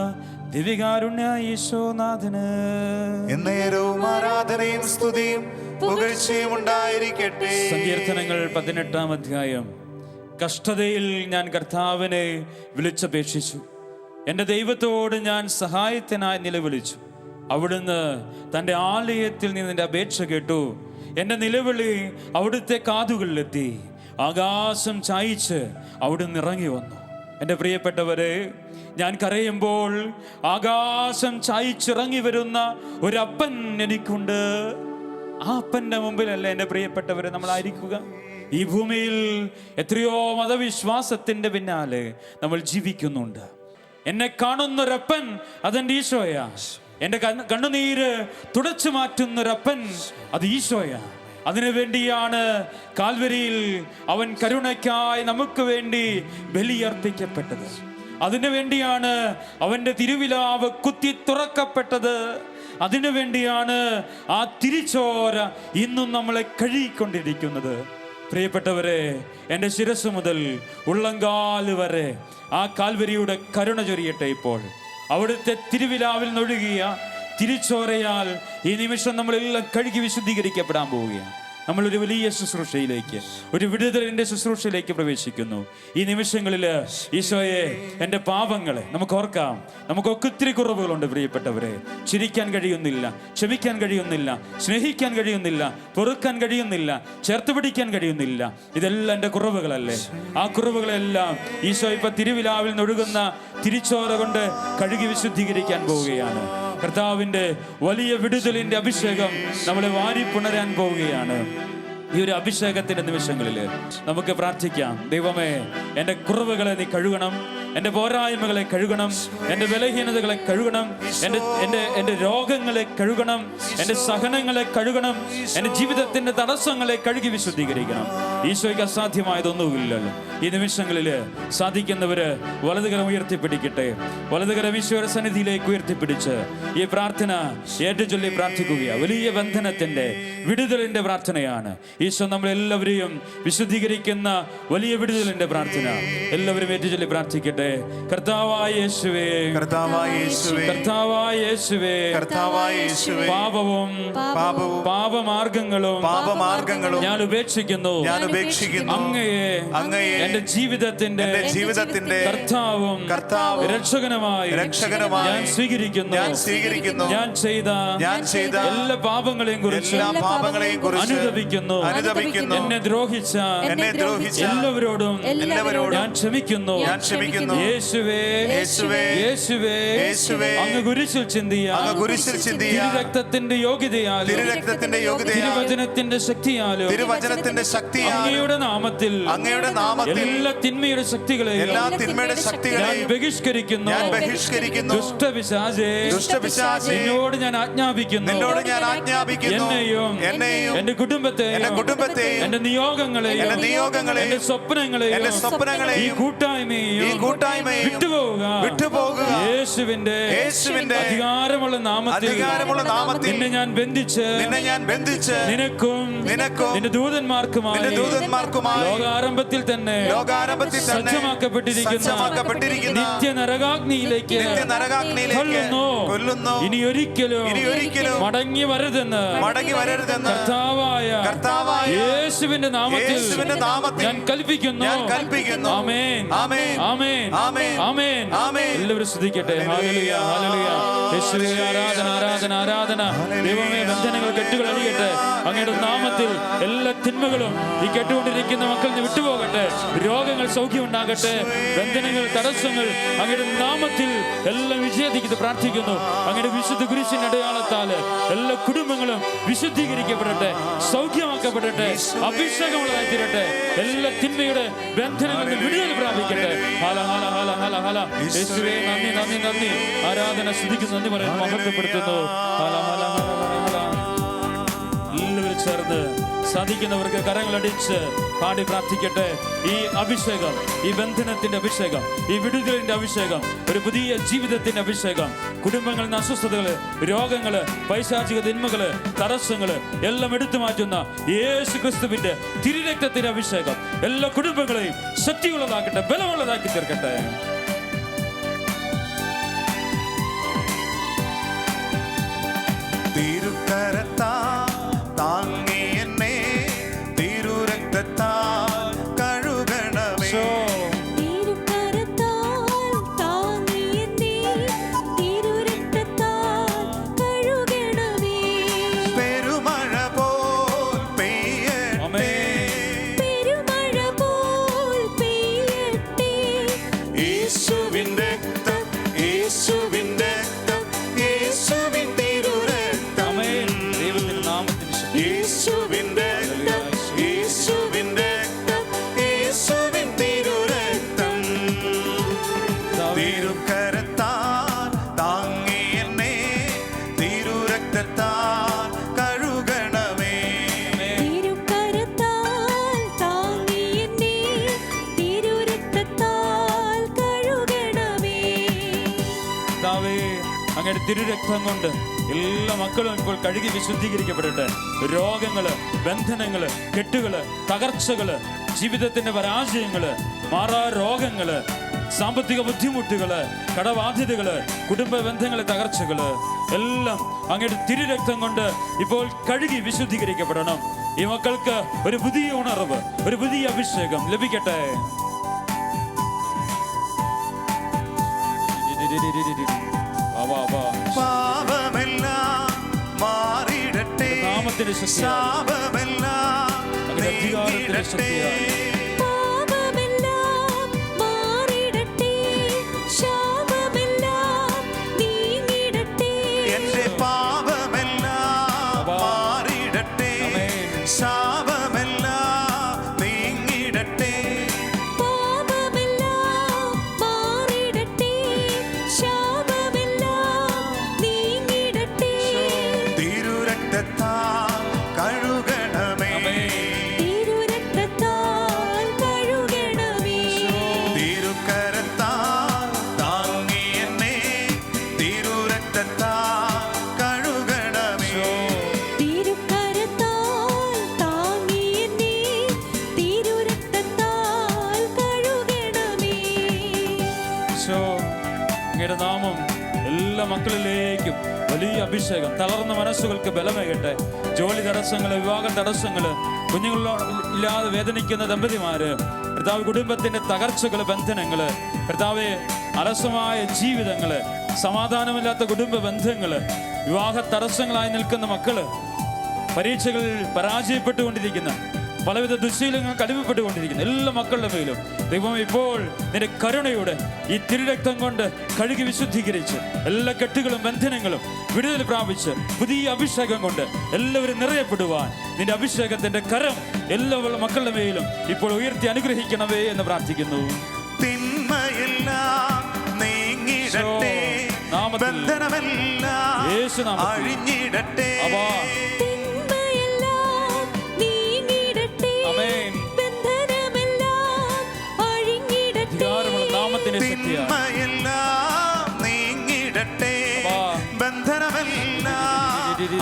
ദിവികാരുണ്യ ഈശോനാഥന് എന്നേരവും ആരാധനയും സ്തുതിയും പുകഴ്ചയും ഉണ്ടായിരിക്കട്ടെ. സങ്കീർത്തനങ്ങൾ 18-ാം അധ്യായം. കഷ്ടതയിൽ ഞാൻ കർത്താവിനെ വിളിച്ചപേക്ഷിച്ചു. എൻ്റെ ദൈവത്തോട് ഞാൻ സഹായത്തിനായി നിലവിളിച്ചു. അവിടുന്ന് തൻ്റെ ആലയത്തിൽ നിന്ന് എൻ്റെ അപേക്ഷ കേട്ടു. എൻ്റെ നിലവിളി അവിടുത്തെ കാതുകളിലെത്തി. ആകാശം ചായിച്ച് അവിടുന്ന് ഇറങ്ങി വന്നു. എൻ്റെ പ്രിയപ്പെട്ടവരെ, ഞാൻ കരയുമ്പോൾ ആകാശം ചായിച്ചിറങ്ങി വരുന്ന ഒരപ്പൻ എനിക്കുണ്ട്. ആ അപ്പൻ്റെ മുമ്പിലല്ല എൻ്റെ പ്രിയപ്പെട്ടവരെ നമ്മളായിരിക്കുക. ഈ ഭൂമിയിൽ എത്രയോ മതവിശ്വാസത്തിൻ്റെ പിന്നാലെ നമ്മൾ ജീവിക്കുന്നുണ്ട്. എന്നെ കാണുന്നൊരപ്പൻ അതെൻ്റെ ഈശോയാ. എൻ്റെ കണ്ണുനീര് തുടച്ചു മാറ്റുന്നൊരപ്പൻ അത് ഈശോയാ. അതിനു വേണ്ടിയാണ് കാൽവരിയിൽ അവൻ കരുണയ്ക്കായി നമുക്ക് വേണ്ടി ബലിയർപ്പിക്കപ്പെട്ടത്. അതിനു വേണ്ടിയാണ് അവൻ്റെ തിരുവിലാവ് കുത്തി തുറക്കപ്പെട്ടത്. അതിനു വേണ്ടിയാണ് ആ തിരിച്ചോര ഇന്നും നമ്മളെ കഴുകിക്കൊണ്ടിരിക്കുന്നത്. പ്രിയപ്പെട്ടവരെ, എൻ്റെ ശിരസ് മുതൽ ഉള്ളങ്കാല് വരെ ആ കാൽവരിയുടെ കരുണ ചൊരിയട്ടെ. ഇപ്പോൾ അവിടുത്തെ തിരുവിലാവിൽ നൊഴുകിയ തിരിച്ചോരയാൽ ഈ നിമിഷം നമ്മളെല്ലാം കഴുകി വിശുദ്ധീകരിക്കപ്പെടാൻ പോവുകയാണ്. നമ്മളൊരു വലിയ ശുശ്രൂഷയിലേക്ക്, ഒരു വിടുതലിൻ്റെ ശുശ്രൂഷയിലേക്ക് പ്രവേശിക്കുന്നു. ഈ നിമിഷങ്ങളിൽ ഈശോയെ, എൻ്റെ പാപങ്ങളെ നമുക്ക് ഓർക്കാം. നമുക്കൊക്കെ ഒത്തിരി കുറവുകളുണ്ട് പ്രിയപ്പെട്ടവരെ. ചിരിക്കാൻ കഴിയുന്നില്ല, ക്ഷമിക്കാൻ കഴിയുന്നില്ല, സ്നേഹിക്കാൻ കഴിയുന്നില്ല, പൊറുക്കാൻ കഴിയുന്നില്ല, ചേർത്ത് പിടിക്കാൻ കഴിയുന്നില്ല. ഇതെല്ലാം എൻ്റെ കുറവുകളല്ലേ? ആ കുറവുകളെല്ലാം ഈശോ ഇപ്പൊ തിരുവിലാവിൽ നൊഴുകുന്ന തിരിച്ചോര കൊണ്ട് കഴുകി വിശുദ്ധീകരിക്കാൻ പോവുകയാണ്. കർത്താവിൻ്റെ വലിയ വിടുതലിൻ്റെ അഭിഷേകം നമ്മളെ വാരിപ്പുണരാൻ പോവുകയാണ്. ഈ ഒരു അഭിഷേകത്തിന്റെ നിമിഷങ്ങളിൽ നമുക്ക് പ്രാർത്ഥിക്കാം. ദൈവമേ, എൻ്റെ കുറവുകളെ നീ കഴുകണം, എൻ്റെ പോരായ്മകളെ കഴുകണം, എൻ്റെ ബലഹീനതകളെ കഴുകണം, എൻ്റെ രോഗങ്ങളെ കഴുകണം, എൻ്റെ സഹനങ്ങളെ കഴുകണം, എൻ്റെ ജീവിതത്തിൻ്റെ തടസ്സങ്ങളെ കഴുകി വിശുദ്ധീകരിക്കണം. ഈശോയ്ക്ക് അസാധ്യമായതൊന്നുമില്ലല്ലോ. ഈ നിമിഷങ്ങളിൽ സാധിക്കുന്നവര് വലതുകരം ഉയർത്തിപ്പിടിക്കട്ടെ. വലതുകരം ഈശോയുടെ സന്നിധിയിലേക്ക് ഉയർത്തിപ്പിടിച്ച് ഈ പ്രാർത്ഥന ഏറ്റുചൊല്ലി പ്രാർത്ഥിക്കുകയാണ്. വലിയ ബന്ധനത്തിൻ്റെ വിടുതലിൻ്റെ പ്രാർത്ഥനയാണ്. ഈശോ നമ്മളെല്ലാവരെയും വിശുദ്ധീകരിക്കുന്ന വലിയ വിടുതലിൻ്റെ പ്രാർത്ഥന. എല്ലാവരും ഏറ്റുചൊല്ലി പ്രാർത്ഥിക്കട്ടെ. കർത്താവായ യേശുവേ, കർത്താവായ യേശുവേ, കർത്താവായ യേശുവേ, കർത്താവായ യേശുവേ, പാപവും പാപമാർഗങ്ങളും ഞാൻ ഉപേക്ഷിക്കുന്നു. അങ്ങയെ എൻ്റെ ജീവിതത്തിന്റെ കർത്താവും രക്ഷകനുമായി ഞാൻ സ്വീകരിക്കുന്നു. ഞാൻ ചെയ്ത എല്ലാ പാപങ്ങളെയും കുറിച്ച് അനുദപിക്കുന്നു. എന്നെ ദ്രോഹിച്ച എല്ലാവരോടും ഞാൻ ക്ഷമിക്കുന്നു. യേശുവേ യേശുവേ യേശുവേ യേശുവേ അങ്ങ് കുരിശിൽ ചിന്തിയ അങ്ങ് കുരിശിൽ ചിന്തിയ രക്തത്തിന്റെ യോഗ്യതയാലും തിരുരക്തത്തിന്റെ യോഗ്യതയാലും തിരുവചനത്തിന്റെ ശക്തിയാലും തിരുവചനത്തിന്റെ ശക്തിയാലും അങ്ങയുടെ നാമത്തിൽ എല്ലാ തിന്മയുടെ ശക്തികളെയും എല്ലാ തിന്മയുടെ ഞാൻ ശക്തികളെയും ബഹിഷ്കരിക്കുന്നു. ഞാൻ ബഹിഷ്കരിക്കുന്നു. ദുഷ്ടപിശാചേ ദുഷ്ടപിശാചേ നിന്നോട് ഞാൻ ആജ്ഞാപിക്കുന്നു. നിന്നോട് ഞാൻ ആജ്ഞാപിക്കുന്നു. എന്നെയും എന്റെ കുടുംബത്തെയും എന്റെ നിയോഗങ്ങളെയും എന്റെ സ്വപ്നങ്ങളെയും ഈ കൂട്ടായ്മയും വിട്ടുപോകുക. യേശുവിന്റെ അധികാരമുള്ള നാമത്തിൽ നിന്നെ ഞാൻ ബന്ധിച്ച് നിനക്കും നിന്റെ ദൂതന്മാർക്കുമായി ലോകാരംഭത്തിൽ തന്നെ സജ്ജമാക്കപ്പെട്ടിരിക്കുന്ന നിത്യ നരകാഗ്നിയിലേക്ക് കൊല്ലുന്നു. ഇനി ഒരിക്കലും മടങ്ങി വരരുതെന്ന് കർത്താവായ യേശുവിന്റെ നാമത്തിൽ ഞാൻ കൽപ്പിക്കുന്നു. ആമേൻ ആമേൻ ആമേൻ. എല്ലാവരും ശ്രദ്ധിക്കട്ടെ. Hallelujah hallelujah. യേശുവേ ആരാധന ആരാധന ആരാധന. ദൈവമേ ബന്ധനങ്ങൾ കെട്ടുകൾ അഴിയട്ടെ. അങ്ങയുടെ നാമത്തിൽ എല്ലാ തിന്മകളും ഈ കേട്ടുകൊണ്ടിരിക്കുന്ന മക്കളിൽ നിന്ന് വിട്ടുപോകട്ടെ. രോഗങ്ങൾ സൗഖ്യമുണ്ടാകട്ടെ. ബന്ധനങ്ങൾ തടസ്സങ്ങൾ അങ്ങയുടെ നാമത്തിൽ എല്ലാം വിജയത്തിക്ക് പ്രാർത്ഥിക്കുന്നു. അങ്ങയുടെ വിശുദ്ധ കുരിശിന്റെ അടയാളത്താല് എല്ലാ കുടുംബങ്ങളും വിശുദ്ധീകരിക്കപ്പെടട്ടെ, സൗഖ്യമാക്കപ്പെടട്ടെ, അഭിഷേകമുള്ളതായി തീരട്ടെ. എല്ലാ തിന്മയുടെ ബന്ധനങ്ങളിൽ വിടുതൽ പ്രാപിക്കട്ടെ. ഹല ഹല ഹല ഹല ഹല. യേശുവേ നന്ദി നന്ദി നന്ദി. ആരാധന സ്തുതിക്കുന്നു, നന്ദി പറയുന്നു, മഹത്വപ്പെടുത്തുന്നു. ഹല ഹല ഹല ഹല ഹല. എല്ലാവരും ചേർന്ന് സാധിക്കുന്നവർക്ക് കരങ്ങളടിച്ച് പാടി പ്രാർത്ഥിക്കട്ടെ. ഈ അഭിഷേകം, ഈ ബന്ധനത്തിന്റെ അഭിഷേകം, ഈ വിടുതലിന്റെ അഭിഷേകം, ഒരു പുതിയ ജീവിതത്തിന്റെ അഭിഷേകം, കുടുംബങ്ങളിൽ നിന്ന് അസ്വസ്ഥതകള്, രോഗങ്ങള്, പൈശാചിക തിന്മകള്, തടസ്സങ്ങള് എല്ലാം എടുത്തു മാറ്റുന്ന യേശു ക്രിസ്തുവിന്റെ തിരുരക്തത്തിന്റെ അഭിഷേകം എല്ലാ കുടുംബങ്ങളെയും ശക്തിയുള്ളതാക്കട്ടെ, ബലമുള്ളതാക്കി തീർക്കട്ടെ. താങ്ങി എന്നെ തിരുരക്തത്താൽ കഴുകണമേ. പെരുമഴ പോൽ പെയ്യട്ടെ. യേശുവിന്റെ രക്തം, യേശുവിന്റെ രക്തം, യേശുവിൻ തിരുരക്തം. ദൈവത്തിന്റെ നാമത്തിന് ശക്തി. യേശുവിന്റെ രക്തം, യേശുവിന്റെ രക്തം, യേശുവിൻ തിരുരക്തം. തിരുക്കരത്താൽ താങ്ങി എന്നെ തിരുരക്തത്താൽ കഴുകണമേ. അങ്ങയുടെ തിരുരക്തം കൊണ്ട് എല്ലാ മക്കളും ഇപ്പോൾ കഴുകി വിശുദ്ധീകരിക്കപ്പെടട്ടെ. രോഗങ്ങള്, ബന്ധനങ്ങള്, കെട്ടുകള്, തകർച്ചകള്, ജീവിതത്തിന്റെ പരാജയങ്ങള്, മാറാ രോഗങ്ങള്, സാമ്പത്തിക ബുദ്ധിമുട്ടുകള്, കടബാധ്യതകള്, കുടുംബ ബന്ധങ്ങളെ തകർച്ചകള് എല്ലാം അങ്ങയുടെ തിരുരക്തം കൊണ്ട് ഇപ്പോൾ കഴുകി വിശുദ്ധീകരിക്കപ്പെടണം. ഈ മക്കൾക്ക് ഒരു പുതിയ ഉണർവ്, ഒരു പുതിയ അഭിഷേകം ലഭിക്കട്ടെ. പാപമെല്ലാം മാറിടട്ടെ, ശാപമെല്ലാം നീങ്ങിടട്ടെ. എന്റെ പാപമെല്ലാം മാറിടട്ടെ, ശാപമെല്ലാം നീങ്ങിടട്ടെ. തിരുരക്തത്താൽ കഴുകണമേ. തിരുക്കരത്താൽ താങ്ങി എന്നെ തിരുരക്തത്താൽ കഴുകണമേ. അങ്ങയുടെ നാമം എല്ലാ മക്കളിലേക്കും വലിയ അഭിഷേകം. തളർന്ന മനസ്സുകൾക്ക് ബലമേകട്ടെ. ജോലി തടസ്സങ്ങള്, വിവാഹ തടസ്സങ്ങള്, കുഞ്ഞുങ്ങളില്ലാതെ വേദനിക്കുന്ന ദമ്പതിമാര്, കർത്താവ് കുടുംബത്തിന്റെ തകർച്ചകള്, ബന്ധനങ്ങള്, കർത്താവെ അലസമായ ജീവിതങ്ങള്, സമാധാനമില്ലാത്ത കുടുംബ ബന്ധങ്ങള്, വിവാഹ തടസ്സങ്ങളായി നിൽക്കുന്ന മക്കള്, പരീക്ഷകളിൽ പരാജയപ്പെട്ടുകൊണ്ടിരിക്കുന്ന, പലവിധ ദുശ്ശീലങ്ങൾക്ക് അടിമപ്പെട്ടുകൊണ്ടിരിക്കുന്ന എല്ലാ മക്കളുടെ മേലും ദൈവം ഇപ്പോൾ നിന്റെ കരുണയുടെ ഈ തിരുരക്തം കൊണ്ട് കഴുകി വിശുദ്ധീകരിച്ച് എല്ലാ കെട്ടുകളും ബന്ധനങ്ങളും വിടുതൽ പ്രാപിച്ച് പുതിയ അഭിഷേകം കൊണ്ട് എല്ലാവരും നിറയപ്പെടുവാൻ നിന്റെ അഭിഷേകത്തിന്റെ കരം എല്ലാ മക്കളുടെ മേലും ഇപ്പോൾ ഉയർത്തി അനുഗ്രഹിക്കണമേ എന്ന് പ്രാർത്ഥിക്കുന്നു. തിന്മയെല്ലാം നീങ്ങിടട്ടെ, ബന്ധനമെല്ലാം അഴിഞ്ഞിടട്ടെ. തിന്മയെല്ലാം നീങ്ങിടട്ടെ, ബന്ധനമെല്ലാം അഴിഞ്ഞിടട്ടെ. തിന്മയെല്ലാം നീങ്ങിടട്ടെ, ബന്ധനമെല്ലാം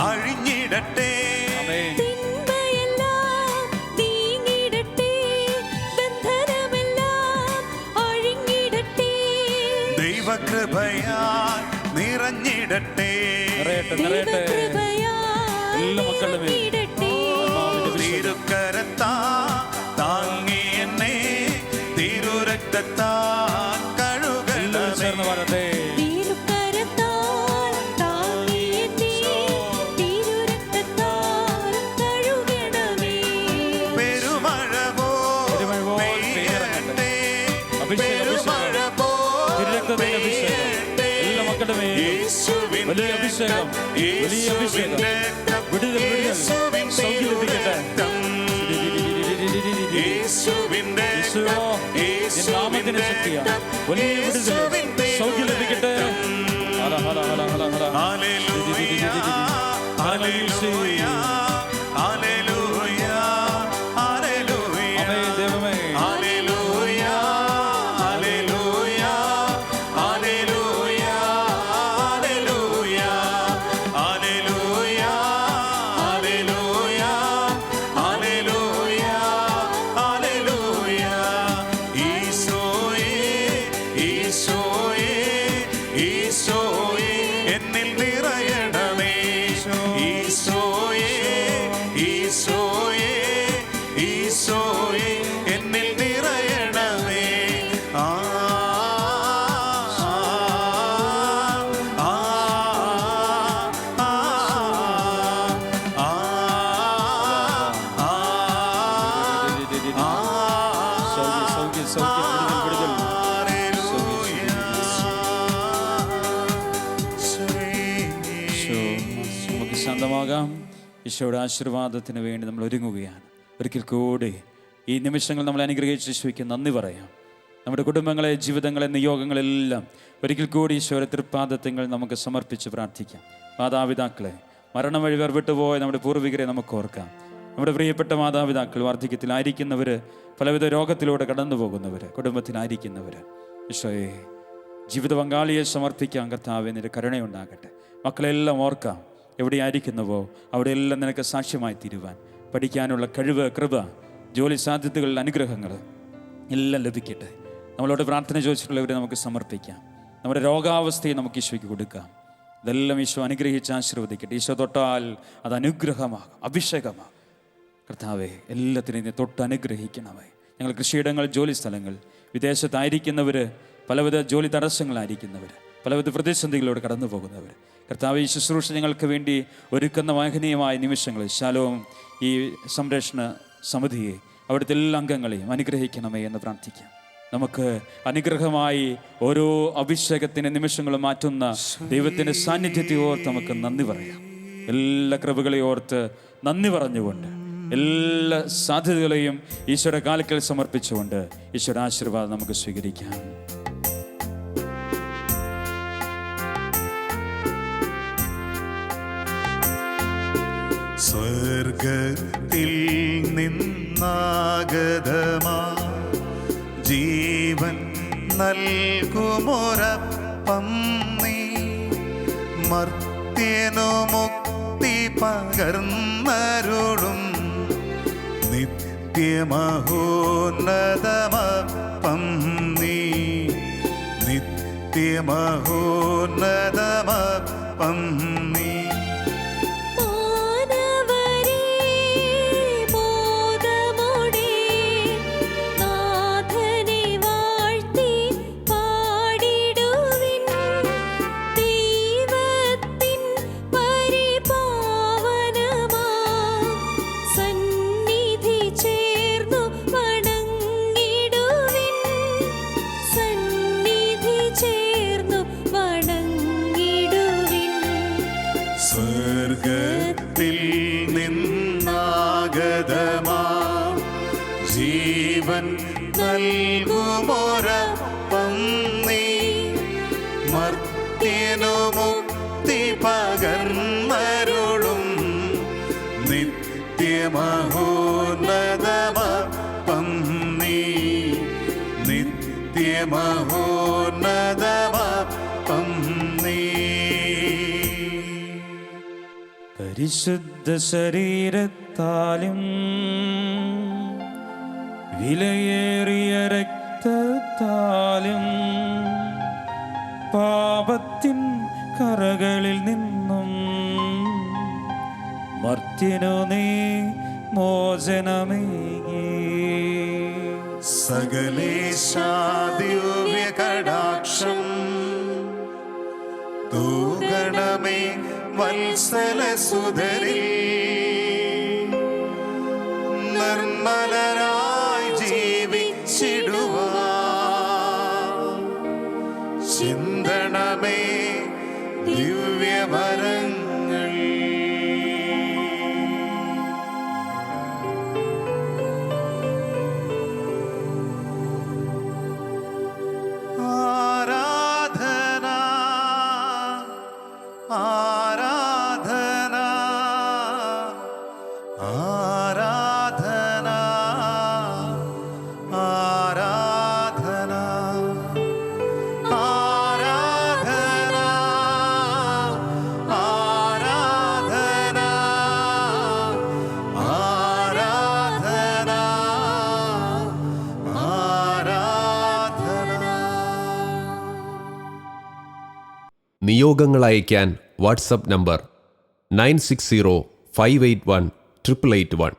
അഴിഞ്ഞിടട്ടെ. തിന്മയെല്ലാം നീങ്ങിടട്ടെ, ബന്ധനമെല്ലാം അഴിഞ്ഞിടട്ടെ. ദൈവകൃപയാൽ നിറഞ്ഞിടട്ടെ, എല്ലാ മക്കളുടെ തിരുക്കരത്താ താങ്ങി എന്നെ തിരുരക്തത്താൽ കഴുകണമേ. തിരുക്കരത്താൽ താങ്ങി എന്നെ തിരുരക്തത്താൽ കഴുകണമേ. പെരുമഴ പോൽ പെയ്യട്ടെ, പെരുമഴ പോൽ പെയ്യട്ടെ. എല്ലാ മക്കളുടെ മേലും വലിയ അഭിഷേകം, വലിയ അഭിഷേകം, വിടുതൽ, സൗഖ്യം ലഭിക്കട്ടെ. നാമത്തിന്റെ ശക്തിയാണ് വലിയ വിടുതൽ, സൗഖ്യം ലഭിക്കട്ടെ. എന്നിൽ നിറയണമേ ഈശോയേ, ഈശോയേ, ഈശോയേ എന്നിൽ നിറയണമേ. ആ ശാന്തമാകാം. ഈശോയുടെ ആശീർവാദത്തിന് വേണ്ടി നമ്മൾ ഒരുങ്ങുകയാണ്. ഒരിക്കൽ കൂടി ഈ നിമിഷങ്ങൾ നമ്മൾ അനുഗ്രഹിച്ച ഈശോയ്ക്ക് നന്ദി പറയാം. നമ്മുടെ കുടുംബങ്ങളെ, ജീവിതങ്ങളെ, നിയോഗങ്ങളെല്ലാം ഒരിക്കൽ കൂടി ഈശോയുടെ തൃപ്പാദത്വങ്ങൾ നമുക്ക് സമർപ്പിച്ച് പ്രാർത്ഥിക്കാം. മാതാപിതാക്കളെ, മരണം വഴി വേർവിട്ടുപോയ നമ്മുടെ പൂർവികരെ നമുക്ക് ഓർക്കാം. നമ്മുടെ പ്രിയപ്പെട്ട മാതാപിതാക്കൾ, വാർദ്ധക്യത്തിലായിരിക്കുന്നവർ, പലവിധ രോഗത്തിലൂടെ കടന്നു പോകുന്നവർ, കുടുംബത്തിലായിരിക്കുന്നവർ, ഈശോയെ ജീവിത പങ്കാളിയെ സമർപ്പിക്കാം. കർത്താവേ, നിന്റെ കരുണയുണ്ടാകട്ടെ. മക്കളെല്ലാം ഓർക്കാം. എവിടെയായിരിക്കുന്നുവോ അവിടെയെല്ലാം നിനക്ക് സാക്ഷ്യമായി തീരുവാൻ പഠിക്കാനുള്ള കഴിവ്, കൃപ, ജോലി സാധ്യതകൾ, അനുഗ്രഹങ്ങൾ എല്ലാം ലഭിക്കട്ടെ. നമ്മളോട് പ്രാർത്ഥന ചോദിച്ചിട്ടുള്ളവരെ നമുക്ക് സമർപ്പിക്കാം. നമ്മുടെ രോഗാവസ്ഥയെ നമുക്ക് ഈശോയ്ക്ക് കൊടുക്കാം. ഇതെല്ലാം ഈശോ അനുഗ്രഹിച്ച് ആശീർവദിക്കട്ടെ. ഈശോ തൊട്ടാൽ അത് അനുഗ്രഹമാകും, അഭിഷേകമാകും. കർത്താവെ, എല്ലാത്തിനെയും നീ തൊട്ട് അനുഗ്രഹിക്കണമേ. ഞങ്ങൾ കൃഷിയിടങ്ങൾ, ജോലി സ്ഥലങ്ങൾ, വിദേശത്തായിരിക്കുന്നവർ, പലവിധ ജോലി തടസ്സങ്ങളായിരിക്കുന്നവർ, പലവിധ പ്രതിസന്ധികളോട് കടന്നു പോകുന്നവർ, കർത്താവ് ഈ ശുശ്രൂഷ ഞങ്ങൾക്ക് വേണ്ടി ഒരുക്കുന്ന മഹനീയമായ നിമിഷങ്ങൾ, ശാലോം ഈ സംരക്ഷണ സമിതിയെ, അവിടുത്തെ എല്ലാ അംഗങ്ങളെയും അനുഗ്രഹിക്കണമേ എന്ന് പ്രാർത്ഥിക്കാം. നമുക്ക് അനുഗ്രഹമായി ഓരോ അഭിഷേകത്തിൻ്റെ നിമിഷങ്ങളും മാറ്റുന്ന ദൈവത്തിൻ്റെ സാന്നിധ്യത്തെ ഓർത്ത് നമുക്ക് നന്ദി പറയാം. എല്ലാ കൃപകളെ ഓർത്ത് നന്ദി പറഞ്ഞുകൊണ്ട്, എല്ലാ സാധ്യതകളെയും ഈശോയുടെ കാൽക്കൽ സമർപ്പിച്ചുകൊണ്ട് ഈശോയുടെ ആശീർവാദം നമുക്ക് സ്വീകരിക്കാം. സ്വർഗത്തിൽ നിന്നാഗതമാ ജീവൻ നൽകുമൊരപ്പം നീ, മർത്യനു മുക്തി പകർന്നരുളും നിത്യമഹോന്നതമപ്പം നീ, നിത്യമഹോന്നതമപ്പം നീ. സന്നിധി ചേർന്നു വണങ്ങിടുവിൻ. സ്വർഗത്തിൽ നിന്നാഗതമാ ജീവൻ നൽകുമൊരപ്പം നീ മർത്യനു മുക്തി പകർന്നരുളും നിത്യമഹോന്നതമപ്പം നീ നിത്യമഹോന്നതമപ്പം നീ. പരിശുദ്ധ ശരീരത്താലും വിലയേറിയ രക്തത്താലും പാപത്തിൻ കറകളിൽ നിന്നും മർത്യനു നീ മോചനമേകി. സകലേശാദിവ്യ കടാക്ഷം തൂകണമേ വത്സലസുധരിൽ നിർമ്മലരായി ജീവിച്ചിടുവാൻ ചിന്തണമേ ദിവ്യവരങ്ങൾ. ആരാധന ആരാധന ആരാധന ആരാധന ആരാധന ആരാധന ആരാധന ആരാധന. നിയോഗങ്ങൾ അയയ്ക്കാൻ വാട്സപ്പ് നമ്പർ 9605818881.